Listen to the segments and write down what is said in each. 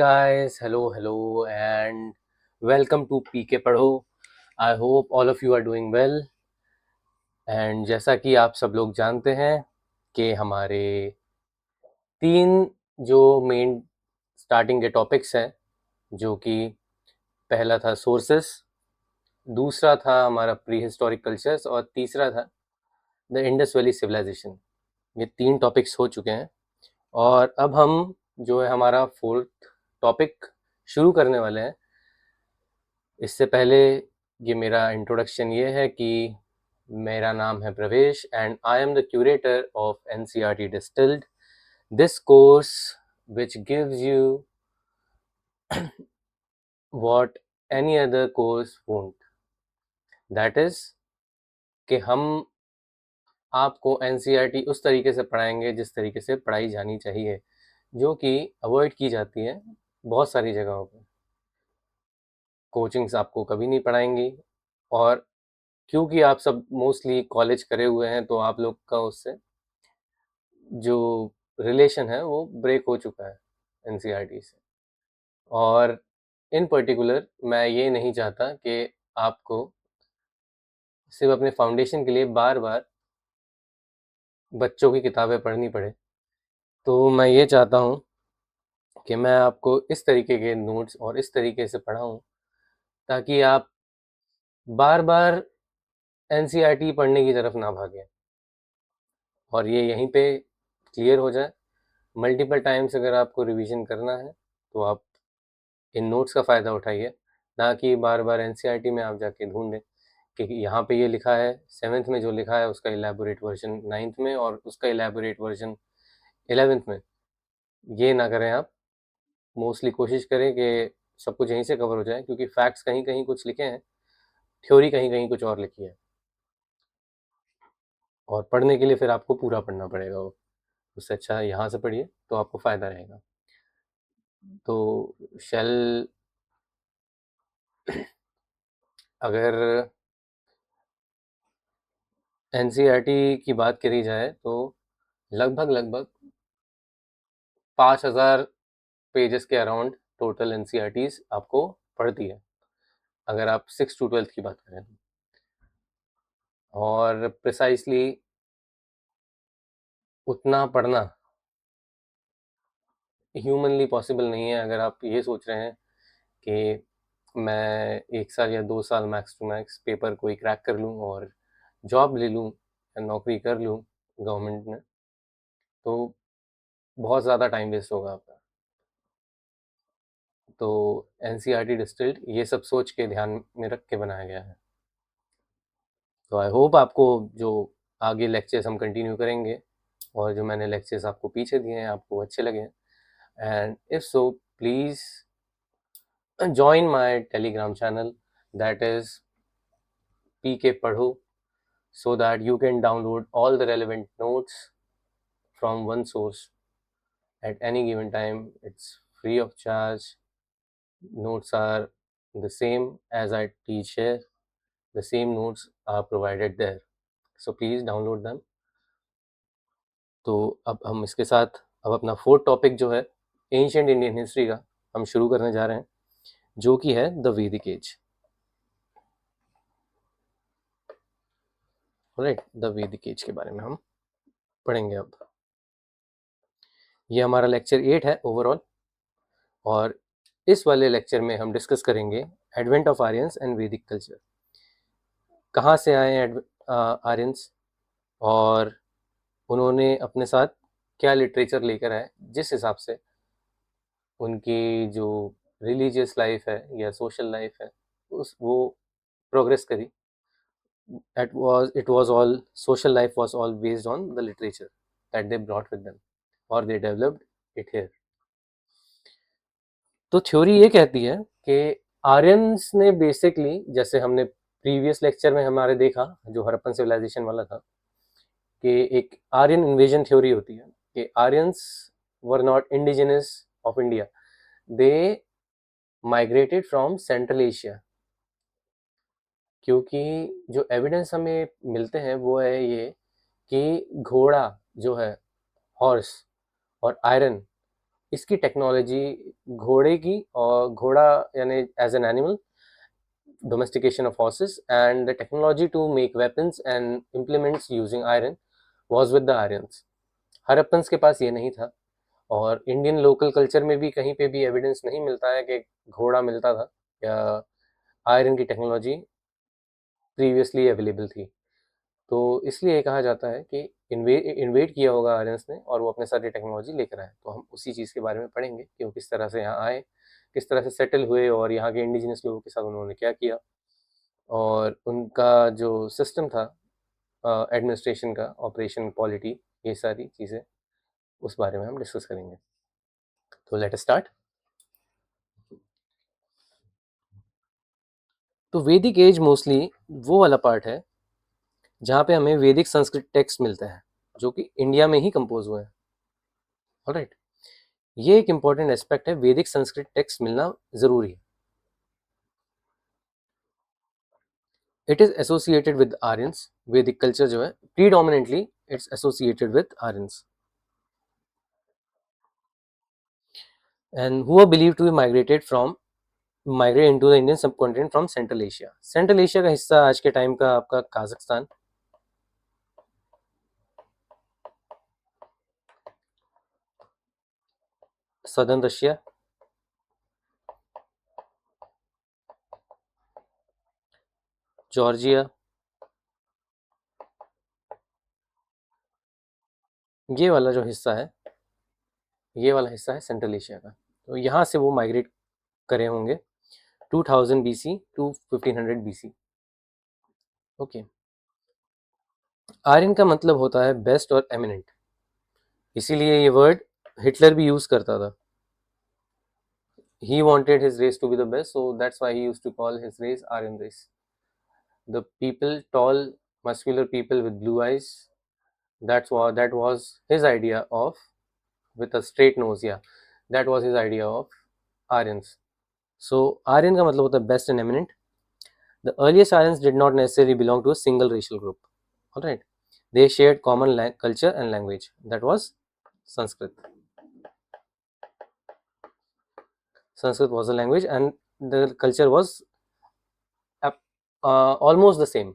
Guys, hello, and welcome to PK Padho. I hope all of you are doing well. And जैसा कि आप सब लोग जानते हैं कि हमारे 3 जो मेन स्टार्टिंग के टॉपिक्स हैं, जो कि पहला था सोर्सेस, दूसरा था हमारा प्री हिस्टोरिक कल्चर्स और तीसरा था द इंडस वैली सिविलाइजेशन। ये 3 टॉपिक्स हो चुके हैं और अब हम जो है हमारा 4th टॉपिक शुरू करने वाले हैं। इससे पहले ये मेरा इंट्रोडक्शन ये है कि मेरा नाम है प्रवेश and I am the curator of NCERT distilled, this course which gives you what any other course won't, that is कि हम आपको एनसीईआरटी उस तरीके से पढ़ाएंगे जिस तरीके से पढ़ाई जानी चाहिए, जो कि अवॉइड की जाती है बहुत सारी जगहों पे। कोचिंग्स आपको कभी नहीं पढ़ाएंगी और क्योंकि आप सब मोस्टली कॉलेज करे हुए हैं तो आप लोग का उससे जो रिलेशन है वो ब्रेक हो चुका है एनसीईआरटी से। और इन पर्टिकुलर मैं ये नहीं चाहता कि आपको सिर्फ अपने फाउंडेशन के लिए बार बार बच्चों की किताबें पढ़नी पड़े। तो मैं ये चाहता हूँ कि मैं आपको इस तरीके के नोट्स और इस तरीके से पढ़ाऊँ ताकि आप बार बार एनसीईआरटी पढ़ने की तरफ ना भागें और ये यहीं पे क्लियर हो जाए। मल्टीपल टाइम्स अगर आपको रिवीजन करना है तो आप इन नोट्स का फ़ायदा उठाइए, ना कि बार बार एनसीईआरटी में आप जाके ढूंढें कि यहाँ पे ये लिखा है 7th में, जो लिखा है उसका इलेबोरेट वर्जन 9th में और उसका इलेबोरेट वर्जन 11th में। ये ना करें आप। मोस्टली कोशिश करें कि सब कुछ यहीं से कवर हो जाए, क्योंकि फैक्ट्स कहीं कहीं कुछ लिखे हैं, थ्योरी कहीं कहीं कुछ और लिखी है और पढ़ने के लिए फिर आपको पूरा पढ़ना पड़ेगा वो। उससे अच्छा यहाँ से पढ़िए तो आपको फ़ायदा रहेगा। तो शैल अगर एनसीईआरटी की बात करी जाए तो लगभग लगभग 5000 पेजेस के अराउंड टोटल एनसीईआरटीज आपको पढ़ती है, अगर आप 6 to 12th की बात करें तो। और प्रिसाइसली उतना पढ़ना ह्यूमनली पॉसिबल नहीं है। अगर आप ये सोच रहे हैं कि मैं 1 साल या 2 साल मैक्स टू मैक्स पेपर कोई क्रैक कर लूँ और जॉब ले लूँ या नौकरी कर लूँ गवर्नमेंट में, तो बहुत ज़्यादा टाइम वेस्ट होगा आपका। तो एनसीईआरटी डिस्टिल्ड ये सब सोच के ध्यान में रख के बनाया गया है। तो आई होप आपको जो आगे लेक्चर्स हम कंटिन्यू करेंगे और जो मैंने लेक्चर्स आपको पीछे दिए हैं आपको अच्छे लगे। And if so please join my telegram channel, that is PK Padho, so that you can download all the relevant notes from one source at any given time. It's free of charge. Notes are the same as I teach here. The same notes are provided there. So please download them. तो अब हम इसके साथ अब अपना 4th topic जो है ancient Indian history का हम शुरू करने जा रहे हैं, जो कि है द वैदिक एज। राइट, द वैदिक एज के बारे में हम पढ़ेंगे अब। ये हमारा लेक्चर 8 है ओवरऑल और इस वाले लेक्चर में हम डिस्कस करेंगे एडवेंट ऑफ आर्यंस एंड वैदिक कल्चर। कहाँ से आए आर्यंस और उन्होंने अपने साथ क्या लिटरेचर लेकर आए, जिस हिसाब से उनकी जो रिलीजियस लाइफ है या सोशल लाइफ है उस वो प्रोग्रेस करी। It was all social life was all based on the literature that they brought with them or they developed it here. तो थ्योरी ये कहती है कि आर्यंस ने बेसिकली, जैसे हमने प्रीवियस लेक्चर में हमारे देखा जो हड़प्पन सिविलाइजेशन वाला था, कि एक आर्यन इन्वेजन थ्योरी होती है कि Aryans were not indigenous of India, they migrated from central Asia. क्योंकि जो एविडेंस हमें मिलते हैं वो है ये कि घोड़ा जो है, हॉर्स और आयरन, इसकी टेक्नोलॉजी घोड़े की, और घोड़ा यानी as an animal, domestication of horses, and the technology to make weapons and implements using iron was with the Aryans. Harappans के पास ये नहीं था, और इंडियन लोकल कल्चर में भी कहीं पे भी एविडेंस नहीं मिलता है कि घोड़ा मिलता था या आयरन की टेक्नोलॉजी प्रीवियसली अवेलेबल थी। तो इसलिए कहा जाता है कि इन्वेड किया होगा आर्यंस ने, और वो अपने साथ ये टेक्नोलॉजी लेकर आए। तो हम उसी चीज़ के बारे में पढ़ेंगे कि वो किस तरह से यहाँ आए, किस तरह से सेटल हुए, और यहाँ के इंडिजिनस लोगों के साथ उन्होंने क्या किया, और उनका जो सिस्टम था एडमिनिस्ट्रेशन का, ऑपरेशन, पॉलिटी, ये सारी चीज़ें उस बारे में हम डिस्कस करेंगे। तो लेट अस स्टार्ट। तो वैदिक एज मोस्टली वो वाला पार्ट है जहाँ पे हमें वैदिक संस्कृत टेक्स्ट मिलते हैं जो कि इंडिया में ही कंपोज हुए हैं। ऑलराइट, ये एक इम्पॉर्टेंट एस्पेक्ट है, वैदिक संस्कृत टेक्स्ट मिलना ज़रूरी है। It is associated with Aryans, वैदिक कल्चर जो है predominantly it's associated with Aryans, and who are believed to be migrate into the Indian subcontinent from Central Asia. Central Asia का हिस्सा आज के टाइम का आपका काजाकिस्तान, सदर्न रशिया, जॉर्जिया, ये वाला जो हिस्सा है, ये वाला हिस्सा है सेंट्रल एशिया का। तो यहाँ से वो माइग्रेट करे होंगे 2000 BC to 1500 BC। Okay, Aryan का मतलब होता है बेस्ट और एमिनेंट, इसीलिए ये वर्ड हिटलर भी यूज करता था। He wanted his race to be the best, so that's why he used to call his race Aryan race. The people, tall, muscular people with blue eyes, that was his idea of, with a straight nose, yeah, that was his idea of Aryans. So Aryan का मतलब होता है best and eminent. The earliest Aryans did not necessarily belong to a single racial group. All right, they shared common culture and language. That was Sanskrit. Sanskrit was a language, and the culture was almost the same.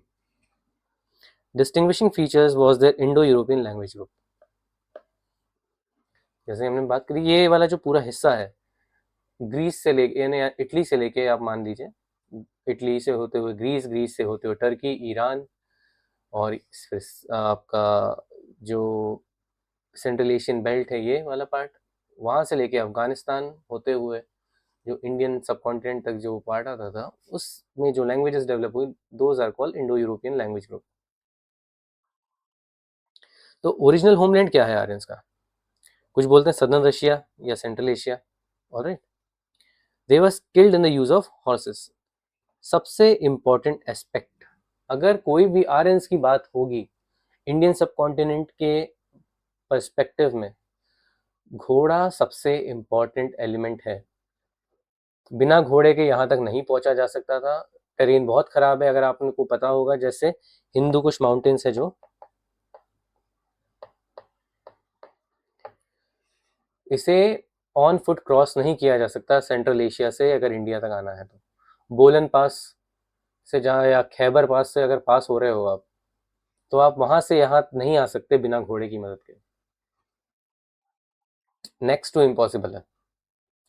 Distinguishing features was their Indo-European language group. जैसे हमने बात करी, ये वाला जो पूरा हिस्सा है ग्रीस से लेके, यानी इटली से लेके, आप मान लीजिए इटली से होते हुए ग्रीस, ग्रीस से होते हुए टर्की, ईरान, और फिर आपका जो सेंट्रल एशियन बेल्ट है ये वाला पार्ट, वहाँ से लेके अफगानिस्तान होते हुए जो इंडियन सब कॉन्टिनेंट तक जो पार्ट आता था, उसमें जो लैंग्वेजेस डेवलप हुई, those are called Indo European language group. तो ओरिजिनल होमलैंड क्या है आर्यंस का? कुछ बोलते हैं सदर्न रशिया या central Asia. Alright, they were skilled in the use of horses. सबसे इंपॉर्टेंट एस्पेक्ट, अगर कोई भी आर्यंस की बात होगी इंडियन सब कॉन्टिनेंट के पर्सपेक्टिव में, घोड़ा सबसे इंपॉर्टेंट एलिमेंट है। बिना घोड़े के यहाँ तक नहीं पहुंचा जा सकता था, टेरेन बहुत खराब है। अगर आपको पता होगा, जैसे हिंदू कुश माउंटेन्स है जो, इसे ऑन फुट क्रॉस नहीं किया जा सकता सेंट्रल एशिया से अगर इंडिया तक आना है तो। बोलन पास से जहाँ, या खैबर पास से अगर पास हो रहे हो आप, तो आप वहां से यहाँ नहीं आ सकते बिना घोड़े की मदद के, नेक्स्ट टू इम्पॉसिबल है।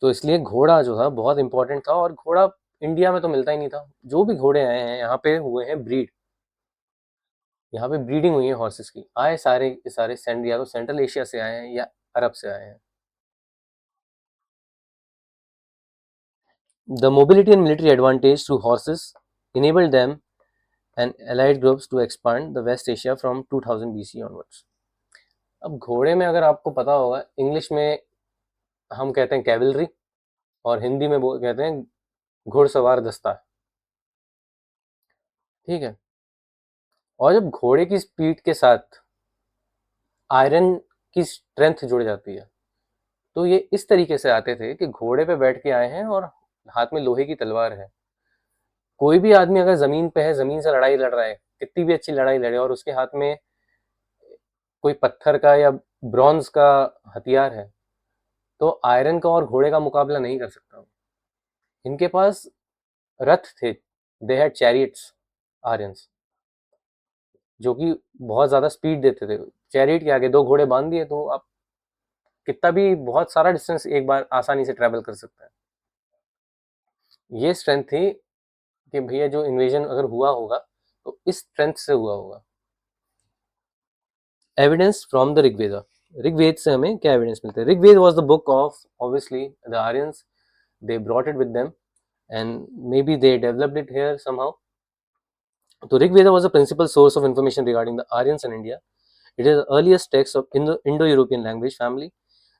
तो इसलिए घोड़ा जो था बहुत इंपॉर्टेंट था, और घोड़ा इंडिया में तो मिलता ही नहीं था। जो भी घोड़े आए हैं यहाँ पे हुए हैं ब्रीड, यहाँ पे ब्रीडिंग हुई है हॉर्सेस की, आए सारे सारे या तो सेंट्रल एशिया से आए हैं या अरब से आए हैं। The mobility and military advantage through horses enabled them and allied groups to expand the West Asia from 2000 BC onwards. अब घोड़े में अगर आपको पता होगा, इंग्लिश में हम कहते हैं कैवलरी, और हिंदी में कहते हैं घुड़सवार दस्ता, ठीक है। और जब घोड़े की स्पीड के साथ आयरन की स्ट्रेंथ जुड़ जाती है, तो ये इस तरीके से आते थे कि घोड़े पे बैठ के आए हैं और हाथ में लोहे की तलवार है। कोई भी आदमी अगर जमीन पे है, जमीन से लड़ाई लड़ रहा है, कितनी भी अच्छी लड़ाई लड़े, और उसके हाथ में कोई पत्थर का या ब्रॉन्ज का हथियार है, तो आयरन का और घोड़े का मुकाबला नहीं कर सकता। इनके पास रथ थे, दे हैड चैरियट्स, आर्यंस, जो कि बहुत ज्यादा स्पीड देते थे। चैरियट के आगे दो घोड़े बांध दिए तो आप कितना भी बहुत सारा डिस्टेंस एक बार आसानी से ट्रेवल कर सकता है। ये स्ट्रेंथ थी कि भैया जो इन्वेजन अगर हुआ होगा तो इस स्ट्रेंथ से हुआ होगा। Evidence from the Rigveda, Rigveda से हमें क्या एविडेंस मिलते हैं? Rigveda was the book of obviously the Aryans, they brought it with them and maybe they developed it here somehow. So Rigveda was a principal source of information regarding the Aryans in India. It is the earliest text of Indo-European language family.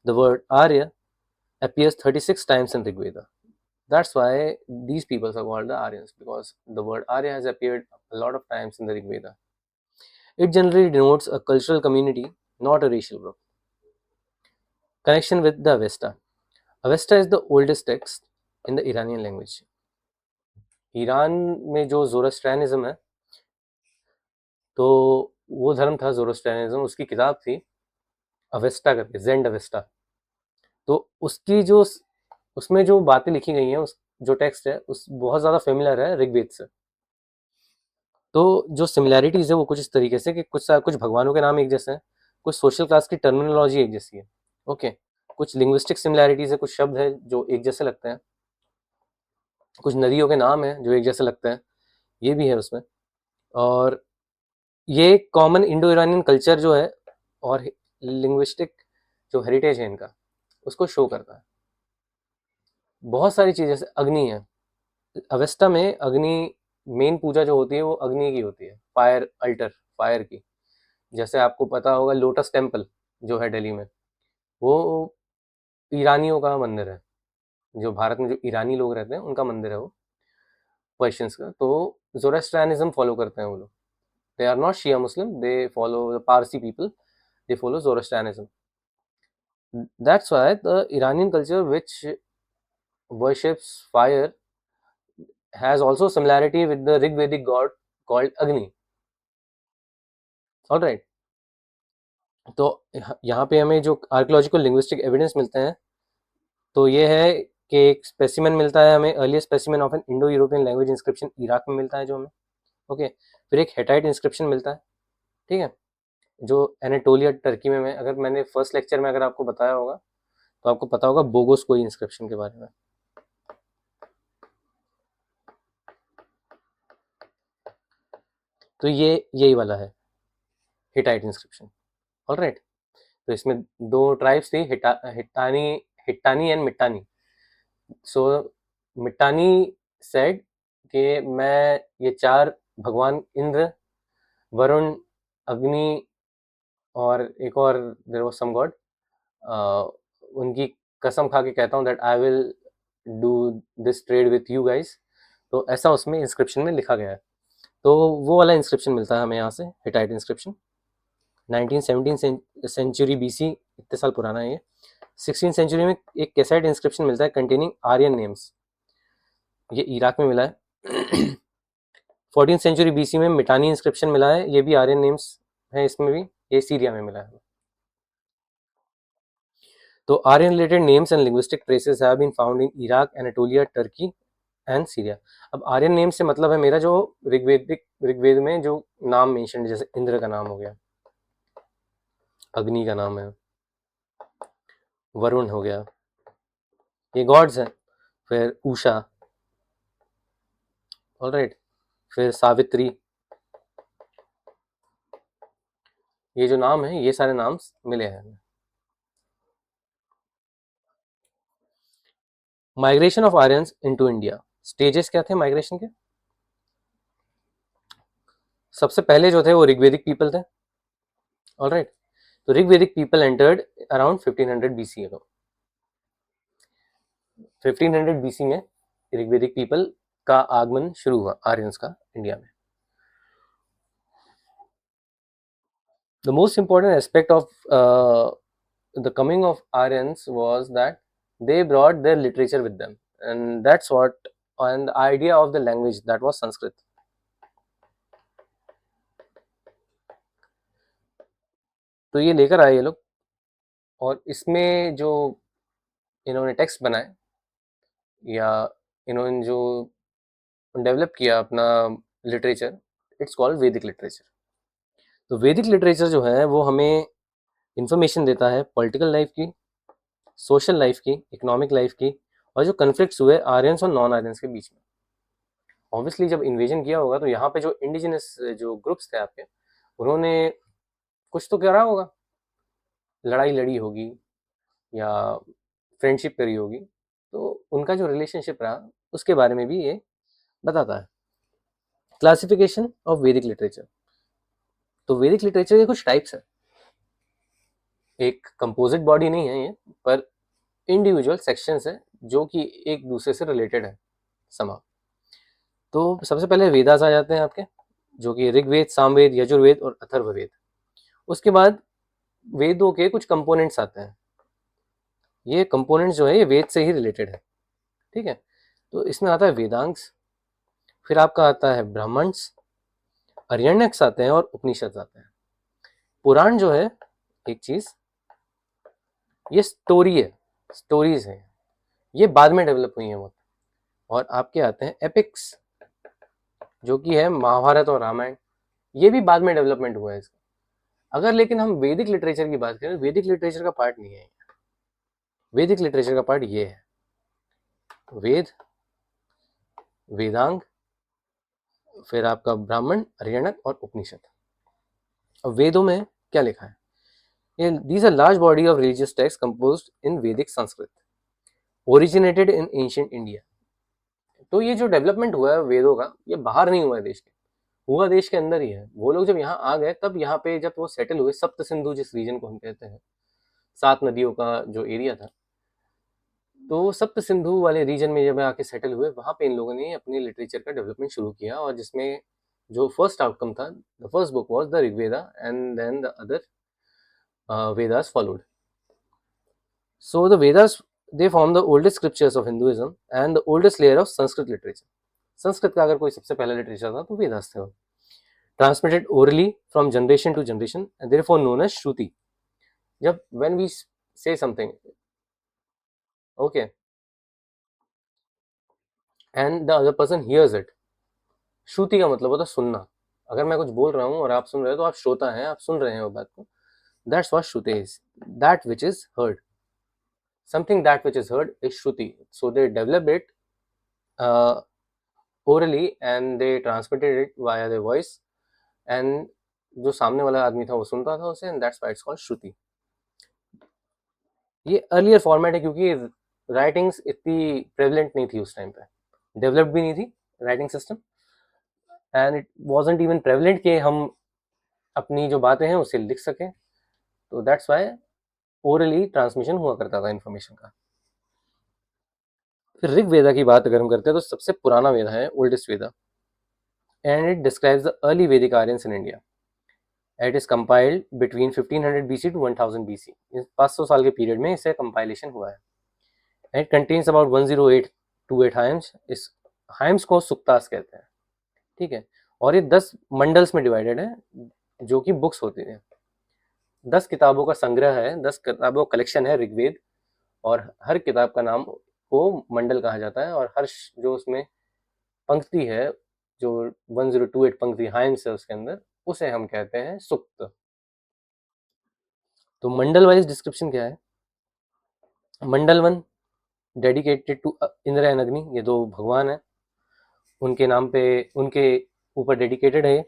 The word Arya appears 36 times in Rigveda. That's why these peoples are called the Aryans, because the word Arya has appeared a lot of times in the Rigveda. It generally denotes a cultural community, not a racial group. Connection with the Avesta. Avesta is the oldest text in the Iranian language. Iran में जो ज़ोरोस्ट्रियनिज्म है, तो वो धर्म था ज़ोरोस्ट्रियनिज्म, उसकी किताब थी अवेस्टा करके, ज़ेंड अवेस्टा। तो उसकी जो उसमें जो बातें लिखी गई हैं, उस जो टेक्स्ट है उस बहुत ज़्यादा फेमिलर है ऋग्वेद से। तो जो सिमिलैरिटीज़ है वो कुछ इस तरीके से कि कुछ भगवानों के नाम एक जैसे हैं, कुछ सोशल क्लास की टर्मिनोलॉजी एक जैसी है, ओके, कुछ लिंग्विस्टिक सिमिलैरिटीज़ है, कुछ शब्द है जो एक जैसे लगते हैं, कुछ नदियों के नाम हैं जो एक जैसे लगते हैं, ये भी है उसमें। और ये कॉमन इंडो ईरानियन कल्चर जो है और लिंग्विस्टिक जो हेरिटेज है इनका, उसको शो करता है। बहुत सारी चीज़ें, जैसे अग्नि है, अवेस्टा में अग्नि, मेन पूजा जो होती है वो अग्नि की होती है, फायर अल्टर, फायर की। जैसे आपको पता होगा लोटस टेम्पल जो है दिल्ली में, वो ईरानियों का मंदिर है, जो भारत में जो ईरानी लोग रहते हैं उनका मंदिर है वो, पर्शियंस का। तो ज़ोरास्ट्रियनिज्म फॉलो करते हैं वो लोग, they are not Shia Muslim, they follow the Parsi people, they follow Zoroastrianism. That's why the Iranian culture, which worships fire, has also similarity with the Rigvedic god called Agni. All right. तो यहाँ पे हमें जो archaeological linguistic evidence मिलते हैं, तो ये है कि एक स्पेसिमेन मिलता है हमें, earlier specimen of N Indo European language inscription Iraq में मिलता है जो हमें, ओके। फिर एक हेटाइट इंस्क्रिप्शन मिलता है, ठीक है, जो एनाटोलिया टर्की में अगर मैंने फर्स्ट लेक्चर में अगर आपको बताया होगा तो आपको पता होगा बोगोस कोई इंस्क्रिप्शन के बारे में। तो ये यही वाला है हिटाइट इंस्क्रिप्शन, ऑलराइट। तो इसमें दो ट्राइब्स थी, हिटानी, हिट्टानी एंड मिट्टानी। सो मिट्टानी सेड कि मैं ये चार भगवान इंद्र, वरुण, अग्नि और एक और देयर वाज सम गॉड, उनकी कसम खा के कहता हूँ that I will do this trade with you guys. तो ऐसा उसमें इंस्क्रिप्शन में लिखा गया है। तो वो वाला इंस्क्रिप्शन मिलता है हमें यहाँ से, हिटाइट इंस्क्रिप्शन, 1917 सेंचुरी बीसी, इतने साल पुराना है ये। 16th सेंचुरी में एक कैसेट इंस्क्रिप्शन मिलता है कंटेनिंग आर्यन नेम्स, ये इराक में मिला है। 14th सेंचुरी बीसी में मिटानी इंस्क्रिप्शन मिला है, ये भी आर्यन नेम्स है इसमें भी, ये सीरिया में मिला है। तो Aryan related names and linguistic traces have been found in Iraq, Anatolia, Turkey and Syria. अब आर्यन नेम से मतलब है मेरा जो ऋग्वेद में जो नाम मेंशन, जैसे इंद्र का नाम हो गया, अग्नि का नाम है, वरुण हो गया, ये गॉड्स हैं। फिर उषा, ऑलराइट, फिर सावित्री, ये जो नाम है ये सारे नाम मिले हैं। Migration of Aryans into India, stages क्या थे माइग्रेशन के? सबसे पहले जो थे वो ऋग्वेदिक पीपल थे, ऑलराइट। तो ऋग्वेदिक पीपल एंटर्ड अराउंड 1500 बीसी अगो। 1500 बीसी में ऋग्वेदिक पीपल का आगमन शुरू हुआ आर्यंस का इंडिया में। The most important aspect of the coming of Aryans was that they brought their literature with them, and that's what, and the idea of the language, that was Sanskrit. तो ये लेकर आए ये लोग, और इसमें जो इन्होंने टेक्स्ट बनाए या इन्होंने जो डेवलप किया अपना लिटरेचर, इट्स कॉल्ड वैदिक लिटरेचर। तो वैदिक लिटरेचर जो है वो हमें इंफॉर्मेशन देता है पॉलिटिकल लाइफ की, सोशल लाइफ की, इकोनॉमिक लाइफ की, और जो कन्फ्लिक्ट्स हुए आर्यंस और नॉन आर्यंस के बीच में। ऑब्वियसली जब इन्वेजन किया होगा तो यहाँ पे जो इंडिजिनस जो ग्रुप्स थे आपके, उन्होंने कुछ तो करा होगा, लड़ाई लड़ी होगी या फ्रेंडशिप करी होगी, तो उनका जो रिलेशनशिप रहा उसके बारे में भी ये बताता है। क्लासिफिकेशन ऑफ वैदिक लिटरेचर। तो वैदिक लिटरेचर के कुछ टाइप्स है, एक कंपोजिट बॉडी नहीं है ये, पर इंडिविजुअल सेक्शंस है जो कि एक दूसरे से रिलेटेड है समा। तो सबसे पहले वेदास आ जाते हैं आपके, जो कि ऋग्वेद, सामवेद, यजुर्वेद और अथर्ववेद। उसके बाद वेदों के कुछ कंपोनेंट्स आते हैं, ये कंपोनेंट्स जो है ये वेद से ही रिलेटेड है, ठीक है। तो इसमें आता है वेदांग्स, फिर आपका आता है ब्राह्मण्स, आर्यण्यक्स आते हैं और उपनिषद आते हैं। पुराण जो है एक चीज, ये स्टोरी है, स्टोरीज है, ये बाद में डेवलप हुई है वो। और आपके आते हैं एपिक्स, जो कि है महाभारत और रामायण, ये भी बाद में डेवलपमेंट हुआ है इसका। अगर लेकिन हम वैदिक लिटरेचर की बात करें, वैदिक लिटरेचर का पार्ट नहीं है, वैदिक लिटरेचर का पार्ट ये है, वेद, वेदांग, फिर आपका ब्राह्मण, आर्यणक और उपनिषद। अब वेदों में क्या लिखा है? ये these are large body of religious text composed in Vedic Sanskrit, originated in ancient India. तो ये जो डेवलपमेंट हुआ है वेदों का, ये बाहर नहीं हुआ है देश के, हुआ देश के अंदर ही है। वो लोग जब यहाँ आ गए, तब यहाँ पे जब वो सेटल हुए, सप्त सिंधु जिस रीजन को हम कहते हैं, 7 नदियों का जो एरिया था, तो सप्त सिंधु वाले रीजन में जब आके सेटल हुए, वहाँ पे इन लोगों ने अपनी लिटरेचर का डेवलपमेंट शुरू किया, और जिसमें जो फर्स्ट आउटकम था, the first book was the Rigveda and then the other Vedas followed. So the Vedas, they form the oldest scriptures of Hinduism and the oldest layer of Sanskrit literature. Sanskrit का अगर कोई सबसे पहला लिटरेचर था तो वेदास थे। Transmitted orally from generation to generation and therefore known as Shruti. जब when we say something, okay, and the other person hears it, Shruti का मतलब होता है सुनना। अगर मैं कुछ बोल रहा हूँ और आप सुन रहे हो तो आप श्रोता हैं, आप सुन रहे हैं वो बात को। That's what Shruti is, that which is heard, something that which is heard is shruti. So they developed it orally and they transmitted it via their voice, and जो सामने वाला आदमी था वो सुनता था उसे, and that's why it's called श्रुति। ये अर्लियर फॉर्मेट है क्योंकि राइटिंग्स इतनी प्रेवलेंट नहीं थी उस टाइम पे, डेवलप्ड भी नहीं थी writing system, and it wasn't even prevalent कि हम अपनी जो बातें हैं उसे लिख सकें। तो दैट्स वाई ओरली ट्रांसमिशन हुआ करता था इन्फॉर्मेशन का। फिर ऋग वेदा की बात अगर हम करते हैं तो सबसे पुराना वेदा है, oldest Veda, and it describes the early Vedic Aryans in India. It is compiled between 1500 BC to 1000 BC. इस 500 साल के पीरियड में इसे कंपाइलेशन हुआ है। It contains about 1028 hymns. इस hymns को सुक्तास कहते हैं, ठीक है। और ये 10 मंडल्स में डिवाइडेड है, जो कि बुक्स होती हैं। 10 किताबों का संग्रह है, 10 किताबों का कलेक्शन है ऋग्वेद, और हर किताब का नाम को मंडल कहा जाता है, और हर जो उसमें पंक्ति है, जो 1028 पंक्ति हाइम्स है उसके अंदर, उसे हम कहते हैं सुक्त। तो मंडल वाइज डिस्क्रिप्शन क्या है? मंडल 1 डेडिकेटेड टू इंद्र एंड अग्नि, ये दो भगवान है, उनके नाम पे, उनके ऊपर डेडिकेटेड है।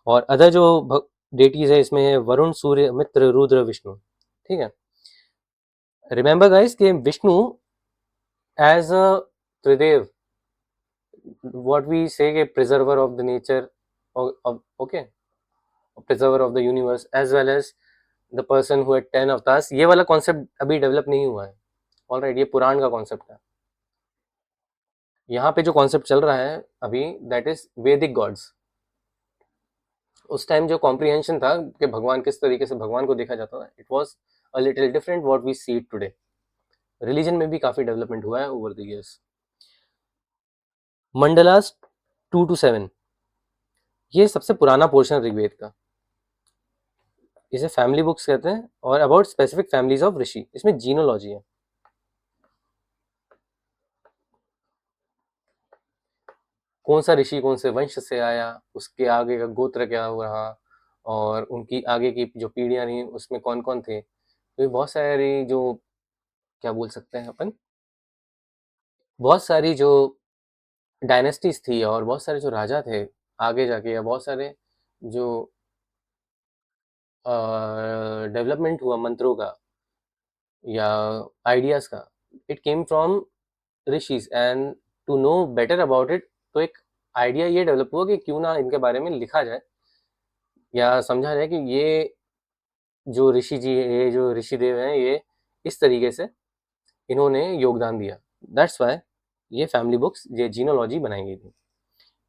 और अदर जो डेटीज है इसमें है वरुण, सूर्य, मित्र, रुद्र, विष्णु, ठीक है। रिमेंबर गाइस कि Vishnu as a Tridev, what we say कि preserver of the nature, okay, preserver of the universe, as well as the person who had 10 avatars, ये वाला कॉन्सेप्ट अभी डेवलप नहीं हुआ है, ऑलराइट, ये पुराण का कॉन्सेप्ट है। यहाँ पे जो कॉन्सेप्ट चल रहा है अभी, दैट इज वैदिक गॉड्स। उस टाइम जो कॉम्प्रिहेंशन था कि भगवान किस तरीके से भगवान को देखा जाता था, it was a little different what we see it today. Religion में भी काफी डेवलपमेंट हुआ है over the years. Mandalas 2 to 7, ये सबसे पुराना पोर्शन ऋग्वेद का, इसे फैमिली बुक्स कहते हैं, और अबाउट स्पेसिफिक फैमिलीज ऑफ ऋषि, इसमें जीनोलॉजी है। कौन सा ऋषि कौन से वंश से आया, उसके आगे का गोत्र क्या हुआ रहा, और उनकी आगे की जो पीढ़ियां रही उसमें कौन कौन थे। तो ये बहुत सारी जो क्या बोल सकते हैं अपन, बहुत सारी जो डायनेस्टीज थी और बहुत सारे जो राजा थे आगे जाके, या बहुत सारे जो डेवलपमेंट हुआ मंत्रों का या आइडियाज का, it came from rishis. And to know better about it, तो एक आइडिया ये डेवलप हुआ कि क्यों ना इनके बारे में लिखा जाए या समझा जाए कि ये जो ऋषि जी, ये जो ऋषिदेव हैं, ये इस तरीके से इन्होंने योगदान दिया। दैट्स वाई ये फैमिली बुक्स, ये जीनोलॉजी बनाई गई थी।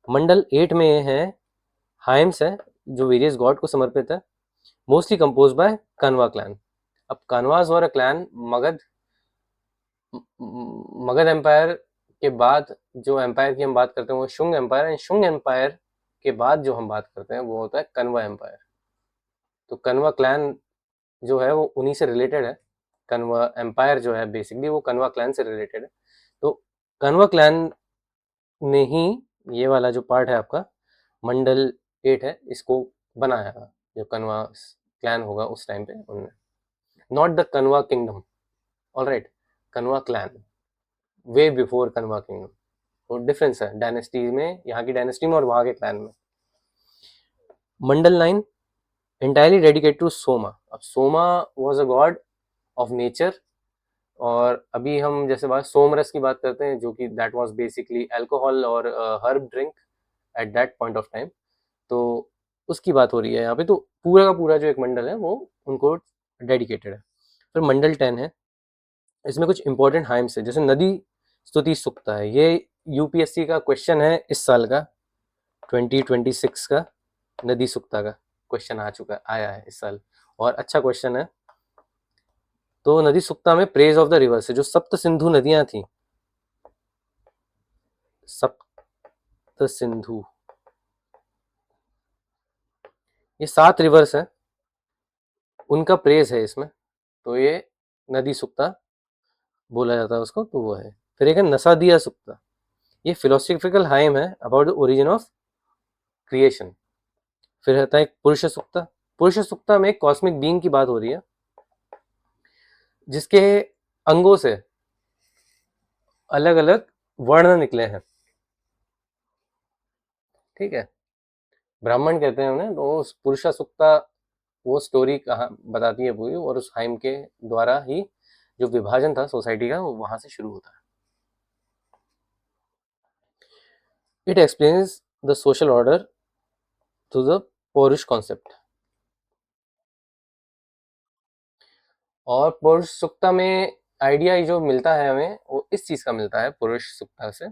मंडल 8 में है हाइम्स है, जो वेरियस गॉड को समर्पित है, मोस्टली कंपोज बाय कानवा क्लैन। अब कानवास वर अ क्लैन मगध, मगध एम्पायर के बाद जो एम्पायर की हम बात करते हैं वो Shunga empire, and Shunga empire के बाद जो हम बात करते हैं वो होता है कन्वा एम्पायर। तो कन्वा क्लैन जो है वो उन्हीं से रिलेटेड है। कन्वा एम्पायर जो है बेसिकली वो कन्वा क्लैन से रिलेटेड है। तो कन्वा क्लैन ने ही ये वाला जो पार्ट है आपका मंडल 8 है, इसको बनाया था। जो कन्वा क्लैन होगा उस टाइम पे उन्होंने, not the Kanva kingdom, alright, Kanva clan, way before Kanva kingdom. तो डिफरेंस है डायनेस्टी में, यहाँ की डायनेस्टी में और वहाँ के क्लैन में। मंडल 9 entirely dedicated to सोमा। अब Soma was a god of nature, और अभी हम जैसे बात सोमरस की बात करते हैं जो कि दैट वाज बेसिकली अल्कोहल और herb drink at that point of time, तो उसकी बात हो रही है यहाँ पे। तो पूरा का पूरा जो एक मंडल है वो उनको डेडिकेटेड है। फिर मंडल 10 है, इसमें कुछ इंपॉर्टेंट हाइम्स है, जैसे नदी स्तुति सुक्ता है। ये यूपीएससी का क्वेश्चन है इस साल का, 2026 का नदी सुक्ता का क्वेश्चन आया है इस साल, और अच्छा क्वेश्चन है। तो नदी सुक्ता में प्रेज ऑफ द रिवर्स है, जो सप्त सिंधु नदियां थी, सप्त सिंधु, ये 7 रिवर्स हैं, उनका प्रेज है इसमें। तो ये नदी सुक्ता बोला जाता है उसको, तो वो है। फिर एक है नसादिया सुक्ता, ये फिलोसफिकल हाइम है about the origin of creation. फिर रहता है एक पुरुष सुक्ता। पुरुष सुक्ता में एक कॉस्मिक बीइंग की बात हो रही है जिसके अंगों से अलग अलग वर्ण निकले हैं, ठीक है, ब्राह्मण कहते हैं उन्हें। तो उस पुरुष सुक्ता वो स्टोरी कहा बताती है पूरी, और उस हाइम के द्वारा ही जो विभाजन था सोसाइटी का वो वहां से शुरू होता है। It explains the social order through the पौरुष कॉन्सेप्ट। और पुरुष सुक्ता में आइडिया जो मिलता है हमें वो इस चीज का मिलता है पुरुष सुक्ता से।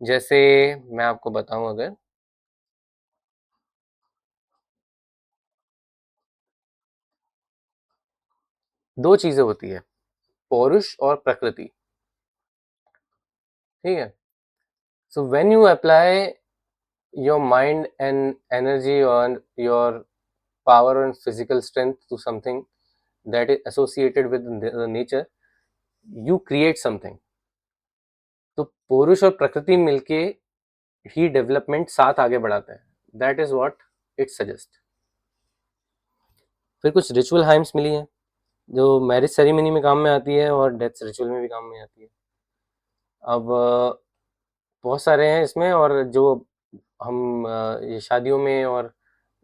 जैसे मैं आपको बताऊं, अगर दो चीजें होती है, पौरुष और प्रकृति, ठीक है। So when you apply your mind and energy और your power and physical strength to something that is associated with the nature, you create something। तो पुरुष और प्रकृति मिलके ही डेवलपमेंट साथ आगे बढ़ाते हैं, that is what it suggest. फिर कुछ रिचुअल हाइम्स मिली हैं जो मैरिज सेरेमनी में काम में आती है और डेथ रिचुअल में भी काम में आती है। अब बहुत सारे हैं इसमें, और जो हम ये शादियों में और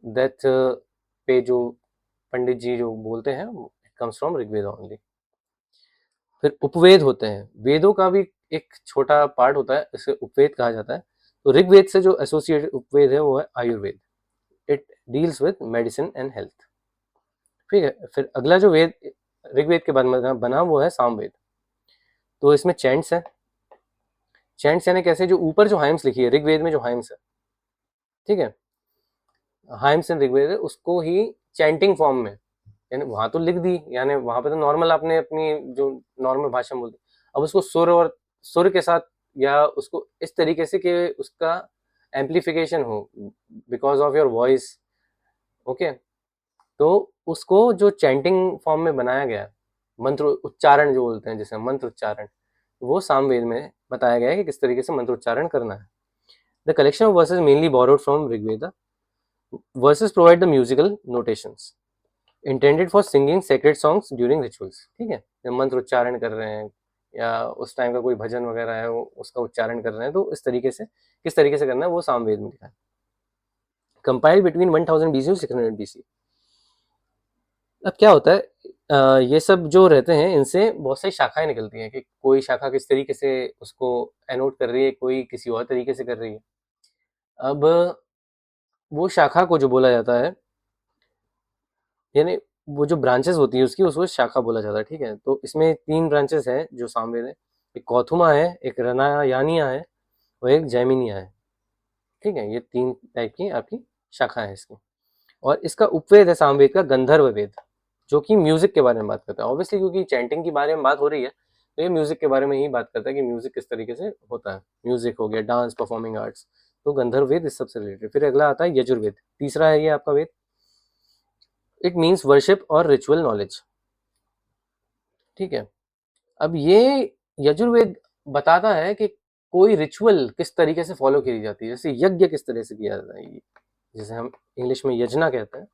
डेथ पे जो पंडित जी जो बोलते हैं, it comes from Rigveda only. फिर उपवेद होते हैं, वेदों का भी एक छोटा पार्ट होता है, इसे उपवेद कहा जाता है। तो ऋग्वेद से जो एसोसिएटेड उपवेद है वो है Ayurveda, it deals with medicine and health, ठीक है। फिर अगला जो वेद ऋग्वेद के बाद बना वो है सामवेद। तो इसमें चैंट्स है, चैंट्स यानी कैसे, जो ऊपर जो हाइम्स लिखी है ऋग्वेद में, जो हाइम्स है, ठीक है, हाइम्स इन ऋग्वेद है, उसको ही चैंटिंग फॉर्म में, यानी वहां तो लिख दी, यानी वहां पे तो नॉर्मल आपने अपनी जो नॉर्मल भाषा में बोलते, अब उसको सुर के साथ, या उसको इस तरीके से कि उसका एम्पलीफिकेशन हो because of your voice, okay. तो उसको जो चैंटिंग फॉर्म में बनाया गया, मंत्र उच्चारण जो बोलते हैं, जैसे मंत्र उच्चारण, वो सामवेद में बताया गया है कि किस तरीके से मंत्र उच्चारण करना है। The collection of verses mainly borrowed from Rigveda. Verses provide the musical notations intended for singing sacred songs during rituals. ठीक है, जब मंत्र उच्चारण कर रहे हैं या उस टाइम का कोई भजन वगैरह है वो उसका उच्चारण कर रहे हैं, तो इस तरीके से किस तरीके से करना है वो सामवेद में लिखा है. कंपाइल्ड बिटवीन 1000 BC और 600 BC. अब क्या होता है, ये सब जो रहते हैं इनसे बहुत सारी शाखाएं निकलती हैं कि कोई शाखा किस तरीके से उसको एनोट कर रही है, कोई किसी और तरीके से कर रही है. अब वो शाखा को जो बोला जाता है, यानी वो जो ब्रांचेस होती है उसकी, उसको शाखा बोला जाता है. ठीक है, तो इसमें 3 ब्रांचेस हैं जो सामवेद है. एक कौथुमा है, एक रनायानिया है और एक जैमिनिया है. ठीक है, ये 3 टाइप की आपकी शाखा है इसकी. और इसका उपवेद है सामवेद का गंधर्व वेद, जो कि म्यूजिक के बारे में बात करता है. ऑब्वियसली क्योंकि चैंटिंग के बारे में बात हो रही है तो ये म्यूजिक के बारे में ही बात करता है कि म्यूजिक किस तरीके से होता है. म्यूजिक हो गया, डांस, परफॉर्मिंग आर्ट्स, तो गंधर्व वेद इस सबसे रिलेटेड. फिर अगला आता है यजुर्वेद, तीसरा है ये आपका वेद. इट मीन्स वर्शिप और रिचुअल नॉलेज. ठीक है, अब ये यजुर्वेद बताता है कि कोई रिचुअल किस तरीके से फॉलो की जाती है, जैसे यज्ञ किस तरह से किया जाता है, जिसे हम इंग्लिश में यजना कहते हैं.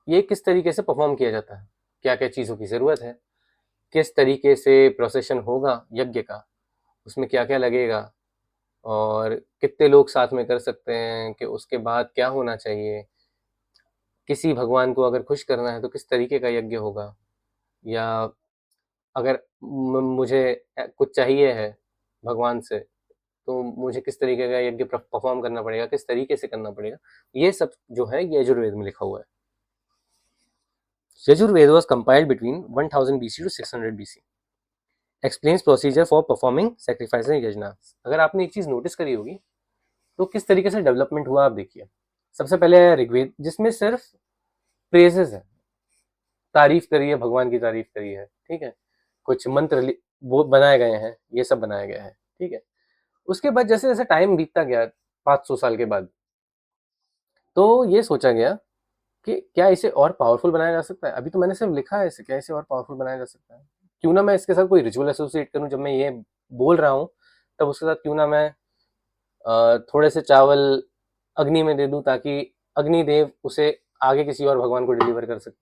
ये किस तरीके से परफॉर्म किया जाता है, क्या क्या चीज़ों की ज़रूरत है, किस तरीके से प्रोसेशन होगा यज्ञ का, उसमें क्या क्या लगेगा और कितने लोग साथ में कर सकते हैं, कि उसके बाद क्या होना चाहिए, किसी भगवान को अगर खुश करना है तो किस तरीके का यज्ञ होगा, या अगर मुझे कुछ चाहिए है भगवान से तो मुझे किस तरीके का यज्ञ परफॉर्म करना पड़ेगा, किस तरीके से करना पड़ेगा. ये सब जो है ये यजुर्वेद में लिखा हुआ है. Yajurveda was compiled between 1000 BC to 600 BC. Explains procedure for performing sacrifices and yajnas. अगर आपने एक चीज नोटिस करी होगी तो किस तरीके से डेवलपमेंट हुआ आप देखिए. सबसे पहले है ऋग्वेद, जिसमें सिर्फ प्रेजेस है, तारीफ करी है, भगवान की तारीफ करी है. ठीक है, कुछ मंत्र वो बनाए गए हैं, ये सब बनाया गया है. ठीक है, उसके बाद जैसे जैसे टाइम बीतता गया 500 साल के बाद, तो ये सोचा गया कि क्या इसे और पावरफुल बनाया जा सकता है. अभी तो मैंने सिर्फ लिखा है इसे, क्या इसे और पावरफुल बनाया जा सकता है. क्यों ना मैं इसके साथ कोई रिचुअल एसोसिएट करूं, जब मैं ये बोल रहा हूँ तब उसके साथ क्यों ना मैं थोड़े से चावल अग्नि में दे दूं, ताकि अग्निदेव उसे आगे किसी और भगवान को डिलीवर कर सके.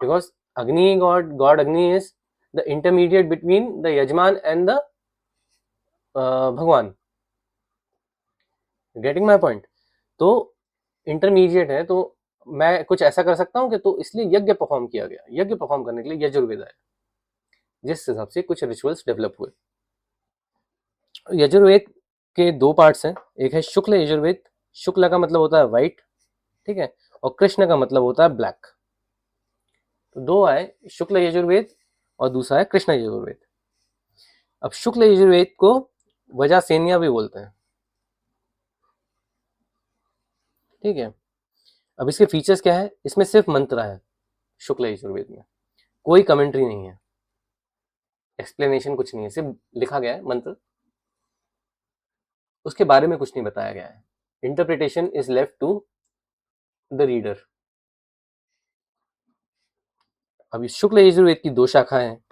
बिकॉज अग्नि गॉड अग्नि is the intermediate between the यजमान एंड द भगवान. Getting my point. तो इंटरमीडिएट है, तो मैं कुछ ऐसा कर सकता हूँ कि, तो इसलिए यज्ञ परफॉर्म किया गया. यज्ञ परफॉर्म करने के लिए यजुर्वेद आया, जिस हिसाब से कुछ रिचुअल्स डेवलप हुए. यजुर्वेद के 2 पार्ट्स हैं. एक है शुक्ल यजुर्वेद, शुक्ल का मतलब होता है व्हाइट. ठीक है, और कृष्ण का मतलब होता है ब्लैक. तो 2 आए, शुक्ल यजुर्वेद और दूसरा है कृष्ण यजुर्वेद. अब शुक्ल यजुर्वेद को वजासेन्या भी बोलते हैं. ठीक है, अब इसके फीचर्स क्या है, इसमें सिर्फ मंत्र है. शुक्ल यजुर्वेद में कोई कमेंट्री नहीं है, एक्सप्लेनेशन कुछ नहीं है, सिर्फ लिखा गया है मंत्र, उसके बारे में कुछ नहीं बताया गया है. Interpretation is left to the reader. अब इस शुक्ल यजुर्वेद की 2 शाखाएं हैं,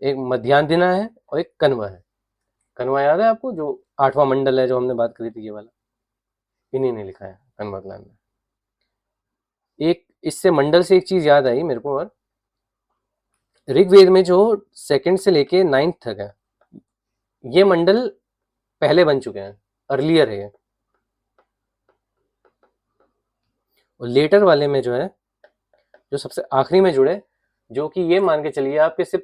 एक मध्यांजना है और एक कन्वा है. कन्वा याद है आपको, जो 8वां मंडल है जो हमने बात करी थी, ये वाला इन्हीं ने लिखा है कन्वा क्लान में. एक इससे मंडल से एक चीज याद आई मेरे को, और ऋग्वेद में जो 2nd से लेके 9th तक है, ये मंडल पहले बन चुके हैं, अर्लियर है. और लेटर वाले में जो है, जो सबसे आखिरी में जुड़े, जो कि ये मान के चलिए आपके सिर्फ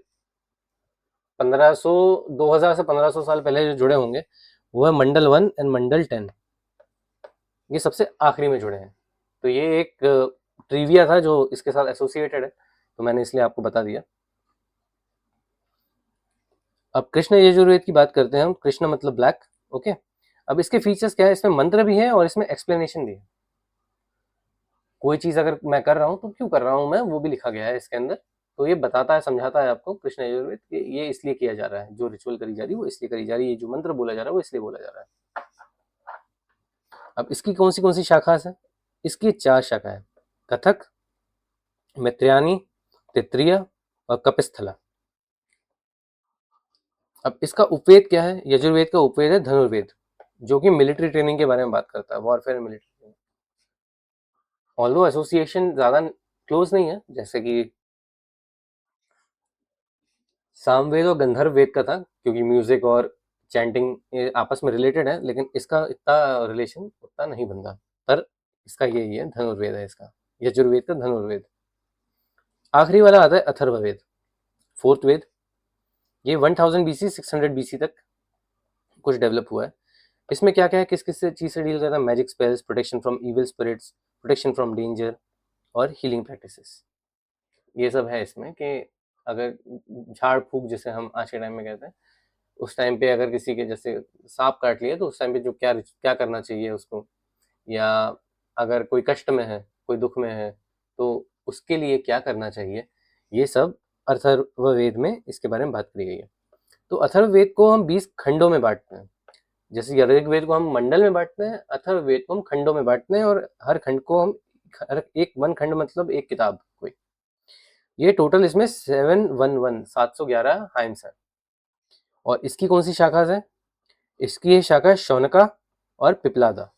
2000 से 1500 साल पहले जो जुड़े होंगे, वो है मंडल 1 एंड मंडल 10. ये सबसे आखिरी में जुड़े हैं. तो ये एक ट्रिविया था जो इसके साथ एसोसिएटेड है, तो मैंने इसलिए आपको बता दिया. अब कृष्ण यजुर्वेद की बात करते हैं हम. कृष्ण मतलब ब्लैक. ओके, अब इसके फीचर्स क्या है, इसमें मंत्र भी है और इसमें एक्सप्लेनेशन भी है. कोई चीज अगर मैं कर रहा हूँ तो क्यों कर रहा हूँ मैं, वो भी लिखा गया है इसके अंदर. तो ये बताता है, समझाता है आपको कृष्ण यजुर्वेद कि ये इसलिए किया जा रहा है, जो रिचुअल करी जा रही है वो इसलिए करी जा रही है, जो मंत्र बोला जा रहा है वो इसलिए बोला जा रहा है. अब इसकी कौन सी शाखा है, इसकी 4 शाखाएं, कथक, मित्र्यानी, तित्रिया और कपिस्थला. अब इसका उपवेद क्या है? यजुर्वेद का उपवेद है धनुर्वेद, जो कि मिलिट्री ट्रेनिंग के बारे में बात करता है, warfare military training. Although association ज़्यादा क्लोज नहीं है, जैसे कि सामवेद और गंधर्व वेद का था, क्योंकि म्यूजिक और चैंटिंग आपस में रिलेटेड है, लेकिन इसका इतना रिलेशन उतना नहीं बनता। पर इसका यही है, धनुर्वेद है इसका, यजुर्वेद का धनुर्वेद। आखिरी वाला आता है अथर्ववेद, फोर्थ वेद। ये 1000 BC 600 BC तक कुछ डेवलप हुआ है। इसमें क्या क्या है, किस किस चीज़ से डील करता है? Magic spells, protection from evil spirits, protection from danger और हीलिंग प्रैक्टिसेस। ये सब है इसमें कि अगर झाड़ फूक जिसे हम आज के टाइम में कहते हैं, उस टाइम पे अगर किसी के जैसे सांप काट लिया तो उस टाइम पे जो क्या क्या करना चाहिए उसको, या अगर कोई कष्ट में है, कोई दुख में है, तो उसके लिए क्या करना चाहिए, ये सब अथर्ववेद में इसके बारे में बात करी गई है। तो अथर्ववेद को हम 20 खंडों में बांटते हैं। जैसे ऋग्वेद को हम मंडल में बांटते हैं, अथर्ववेद को हम खंडों में बांटते हैं, और हर खंड को हम एक वन खंड मतलब एक किताब कोई। ये टोटल इसमें 711 हाइम्स है। और इसकी कौन सी शाखा है? इसकी ये शाखा है शौनका और पिपलादा।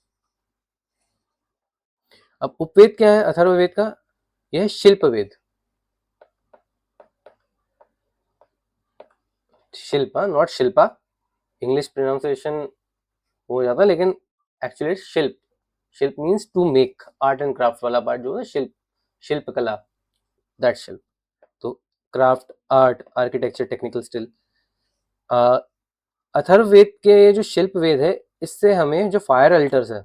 अब उपवेद क्या है अथर्ववेद का? यह है Shilpaveda. Shilpa, not Shilpa, English pronunciation हो जाता है, लेकिन actually Shilp. Shilp means to make, art and craft वाला पार्ट जो है शिल्प, शिल्प कला, दैट शिल्प। तो craft, art, architecture, technical skill. Atharvaveda के जो शिल्प वेद है, इससे हमें जो फायर अल्टर्स है,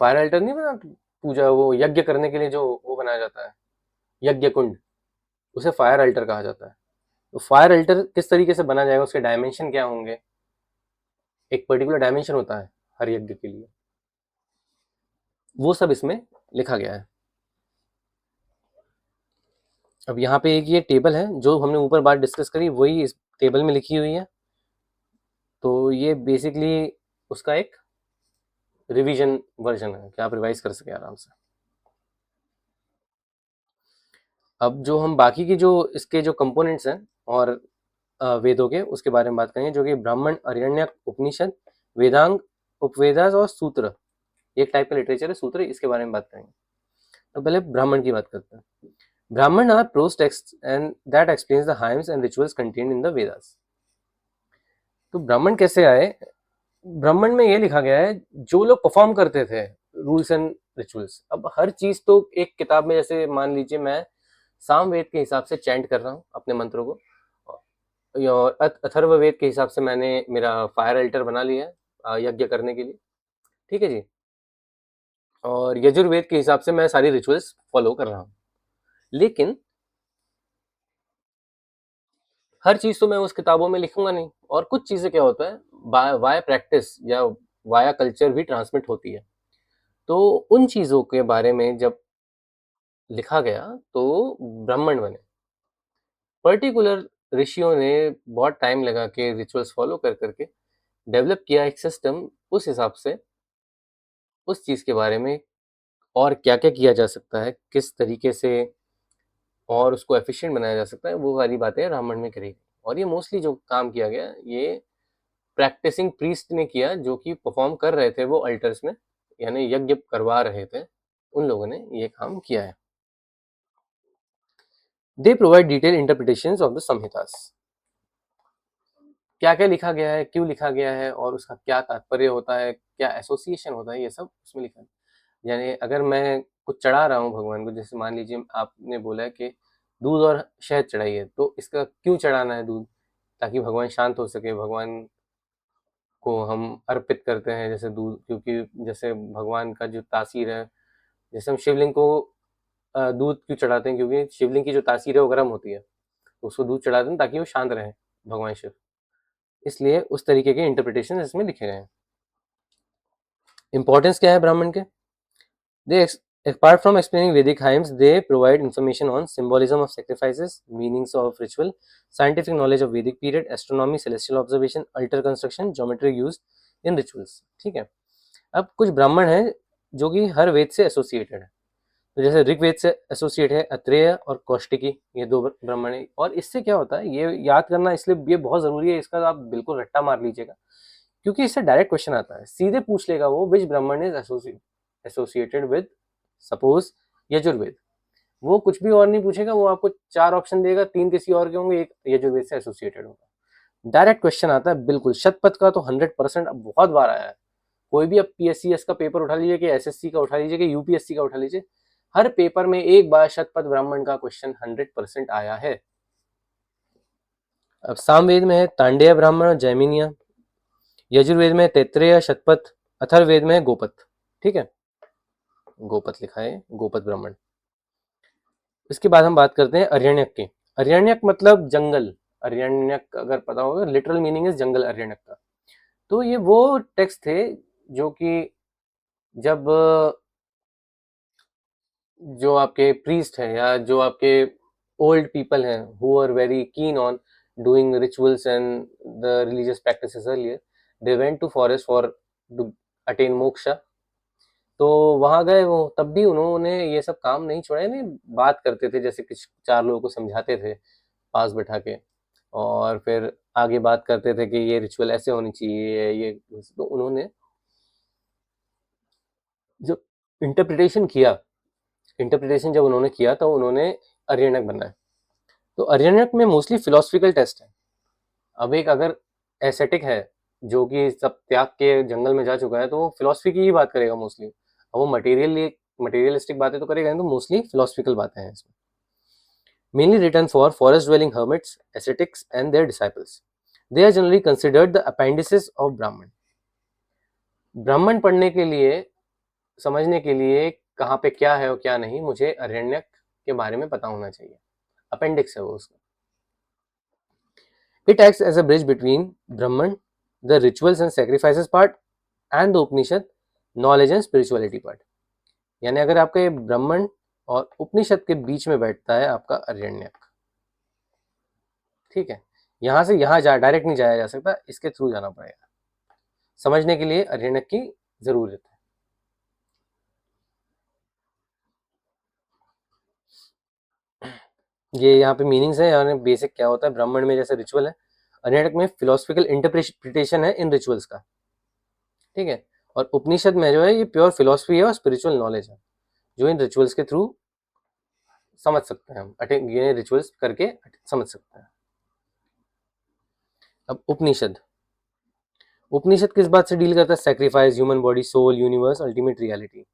फायर अल्टर नहीं बना, पूजा वो यज्ञ करने के लिए जो वो बनाया जाता है, यज्ञ कुंड, उसे फायर अल्टर कहा जाता है। तो फायर अल्टर किस तरीके से बना जाएगा, उसके डायमेंशन क्या होंगे, एक पर्टिकुलर डायमेंशन होता है हर यज्ञ के लिए, वो सब इसमें लिखा गया है। अब यहाँ पे एक ये टेबल है, जो हमने ऊपर बात डिस्कस करी वही इस टेबल में लिखी हुई है। तो ये बेसिकली उसका एक रिवीजन वर्जन है कि आप रिवाइज कर सके आराम से। अब जो हम बाकी की जो इसके जो कंपोनेंट्स हैं और वेदों के, उसके बारे में बात करेंगे, जो कि ब्राह्मण, आरण्यक, उपनिषद, वेदांग, उपवेदास और सूत्र, एक टाइप का लिटरेचर है सूत्र, इसके बारे में बात करेंगे। तो पहले ब्राह्मण की बात करते हैं। Brahmana are prose text and that explains the hymns and rituals contained in the Vedas. तो ब्राह्मण कैसे आए? ब्राह्मण में ये लिखा गया है जो लोग परफॉर्म करते थे रूल्स एंड रिचुअल्स। अब हर चीज तो एक किताब में, जैसे मान लीजिए मैं सामवेद के हिसाब से चैंट कर रहा हूँ अपने मंत्रों को, और अथर्ववेद के हिसाब से मैंने मेरा फायर अल्टर बना लिया है यज्ञ करने के लिए, ठीक है जी। और यजुर्वेद के हिसाब से मैं सारी रिचुअल्स फॉलो कर रहा हूँ, लेकिन हर चीज तो मैं उस किताबों में लिखूंगा नहीं, और कुछ चीजें क्या होता है वाया प्रैक्टिस या वाया कल्चर भी ट्रांसमिट होती है। तो उन चीजों के बारे में जब लिखा गया तो ब्राह्मण बने। पर्टिकुलर ऋषियों ने बहुत टाइम लगा के रिचुअल्स फॉलो कर करके डेवलप किया एक सिस्टम, उस हिसाब से उस चीज के बारे में और क्या क्या किया जा सकता है, किस तरीके से और उसको एफिशिएंट बनाया जा सकता है, वो वाली बातें रामायण में करी गई। और ये मोस्टली जो काम किया गया, ये प्रैक्टिसिंग प्रीस्ट ने किया, जो कि परफॉर्म कर रहे थे वो अल्टर्स में, यानी यज्ञ करवा रहे थे, उन लोगों ने ये काम किया है। They provide detail interpretations of the Samhitas. क्या क्या लिखा गया है, क्यों लिखा गया है, और उसका क्या तात्पर्य होता है, क्या एसोसिएशन होता है, ये सब उसमें लिखा है। यानी अगर मैं कुछ चढ़ा रहा हूँ भगवान को, जैसे मान लीजिए आपने बोला है कि दूध और शहद चढ़ाइए, तो इसका क्यों चढ़ाना है दूध? ताकि भगवान शांत हो सके, भगवान को हम अर्पित करते हैं जैसे दूध, क्योंकि जैसे भगवान का जो तासीर है, जैसे हम शिवलिंग को दूध क्यों चढ़ाते हैं, क्योंकि शिवलिंग की जो तासीर है वो गर्म होती है, तो उसको दूध चढ़ाते हैं ताकि वो शांत रहे भगवान शिव। इसलिए उस तरीके के इंटरप्रिटेशन इसमें लिखे गए हैं। इंपॉर्टेंस क्या है ब्राह्मण के? दे apart from explaining Vedic hymns, they provide information on symbolism of sacrifices, meanings of ritual, scientific knowledge of Vedic period, astronomy, celestial observation, altar construction, geometry used in rituals। ठीक है। अब कुछ ब्राह्मण हैं जो कि हर वेद से एसोसिएटेड है। तो जैसे ऋग्वेद से एसोसिएट है अत्रेय और कौशिकी, ये दो ब्राह्मण है। और इससे क्या होता है, ये याद करना इसलिए ये बहुत जरूरी है, इसका आप बिल्कुल रट्टा मार लीजिएगा, क्योंकि इससे डायरेक्ट क्वेश्चन आता है, सीधे पूछ लेगा वो, विच ब्राह्मण is associated with suppose Yajurveda. वो कुछ भी और नहीं पूछेगा, वो आपको 4 ऑप्शन देगा, 3 किसी और के होंगे, एक यजुर्वेद से एसोसिएटेड होगा। डायरेक्ट क्वेश्चन आता है बिल्कुल। शतपथ का तो 100% अब बहुत बार आया है। कोई भी अब पीएससीएस का पेपर उठा लीजिए कि एसएससी का उठा लीजिए कि यूपीएससी का उठा लीजिए, हर पेपर में एक बार शतपथ ब्राह्मण का क्वेश्चन 100% आया है। अब सामवेद में है तांडेय ब्राह्मण और जैमिनिया, यजुर्वेद में तैत्रेय शतपथ, अथर्ववेद में है गोपथ। ठीक है, गोपथ लिखा है, गोपथ ब्राह्मण। इसके बाद हम बात करते हैं अरण्यक की। अरण्यक मतलब जंगल। अरण्यक अगर पता होगा, लिटरल मीनिंग इज जंगल अरण्यक का। तो ये वो टेक्स्ट थे जो कि जब जो आपके प्रीस्ट हैं या जो आपके ओल्ड पीपल हैं who are very keen on doing rituals and the religious practices earlier, they went to forest for to attain moksha. तो वहां गए वो, तब भी उन्होंने ये सब काम नहीं छोड़ा, नहीं बात करते थे, जैसे कुछ 4 लोगों को समझाते थे पास बैठा के, और फिर आगे बात करते थे कि ये रिचुअल ऐसे होनी चाहिए, ये। तो उन्होंने जब इंटरप्रिटेशन किया, इंटरप्रिटेशन जब उन्होंने किया तो उन्होंने अरण्यक बनाया। तो अरण्यक में मोस्टली फिलोसफिकल टेस्ट है। अब एक अगर एसेटिक है जो कि सब त्याग के जंगल में जा चुका है, तो वो फिलोसफी की ही बात करेगा मोस्टली। अब वो मटेरियलिस्टिक बातें तो करेगा नहीं, तो मोस्टली फिलोसफिकल बातें हैं इसमें। Mainly written for forest dwelling hermits, ascetics and their disciples. They are generally considered the appendices of ब्राह्मण। ब्राह्मण पढ़ने के लिए, समझने के लिए कहाँ पे क्या है और क्या नहीं, मुझे अरण्यक के बारे में पता होना चाहिए। अपेंडिक्स है वो उसका। It acts as a bridge between Brahman, the rituals and sacrifices part, and the Upanishad, knowledge and spirituality part. यानी अगर आपका ये ब्राह्मण और उपनिषद के बीच में बैठता है आपका अरण्यक। ठीक है, यहाँ से यहाँ डायरेक्ट नहीं जाया जा सकता, इसके थ्रू जाना पड़ेगा। समझने के लिए अरण्यक की जरूरत है। ये यहाँ पे मीनिंग्स है, यानी बेसिक क्या होता है ब्राह्मण में, जैसे रिचुअल है, अरण्यक में फिलोसफिकल इंटरप्रिटेशन है इन रिचुअल्स का। ठीक है, और उपनिषद में जो है ये प्योर फिलोसफी है और स्पिरिचुअल नॉलेज है, जो इन रिचुअल्स के थ्रू समझ सकते हैं हम, ये रिचुअल्स करके समझ सकते हैं। अब उपनिषद, उपनिषद किस बात से डील करता है? Sacrifice, human body, soul, universe, ultimate reality.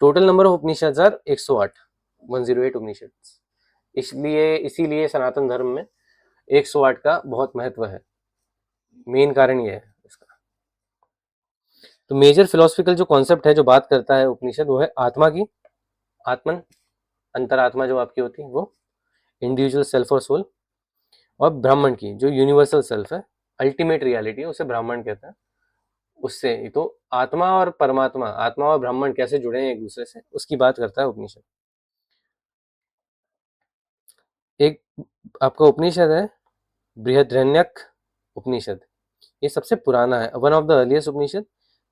Total number of Upanishad are 108, 108 Upanishad. इसीलिए सनातन धर्म में 108 का बहुत महत्व है। मेन कारण ये है इसका। तो मेजर फिलोसफिकल जो कॉन्सेप्ट है जो बात करता है उपनिषद, वो है आत्मा की, आत्मन, अंतरात्मा जो आपकी होती है वो, इंडिविजुअल सेल्फ और सोल, और ब्राह्मण की जो यूनिवर्सल सेल्फ है, अल्टीमेट रियलिटी है, उसे ब्राह्मण कहते हैं। उससे तो आत्मा और परमात्मा, आत्मा और ब्राह्मण कैसे जुड़े हैं एक दूसरे से, उसकी बात करता है उपनिषद। एक आपका उपनिषद है बृहद्रण्यक उपनिषद, ये सबसे पुराना है, one of the earliest Upanishad,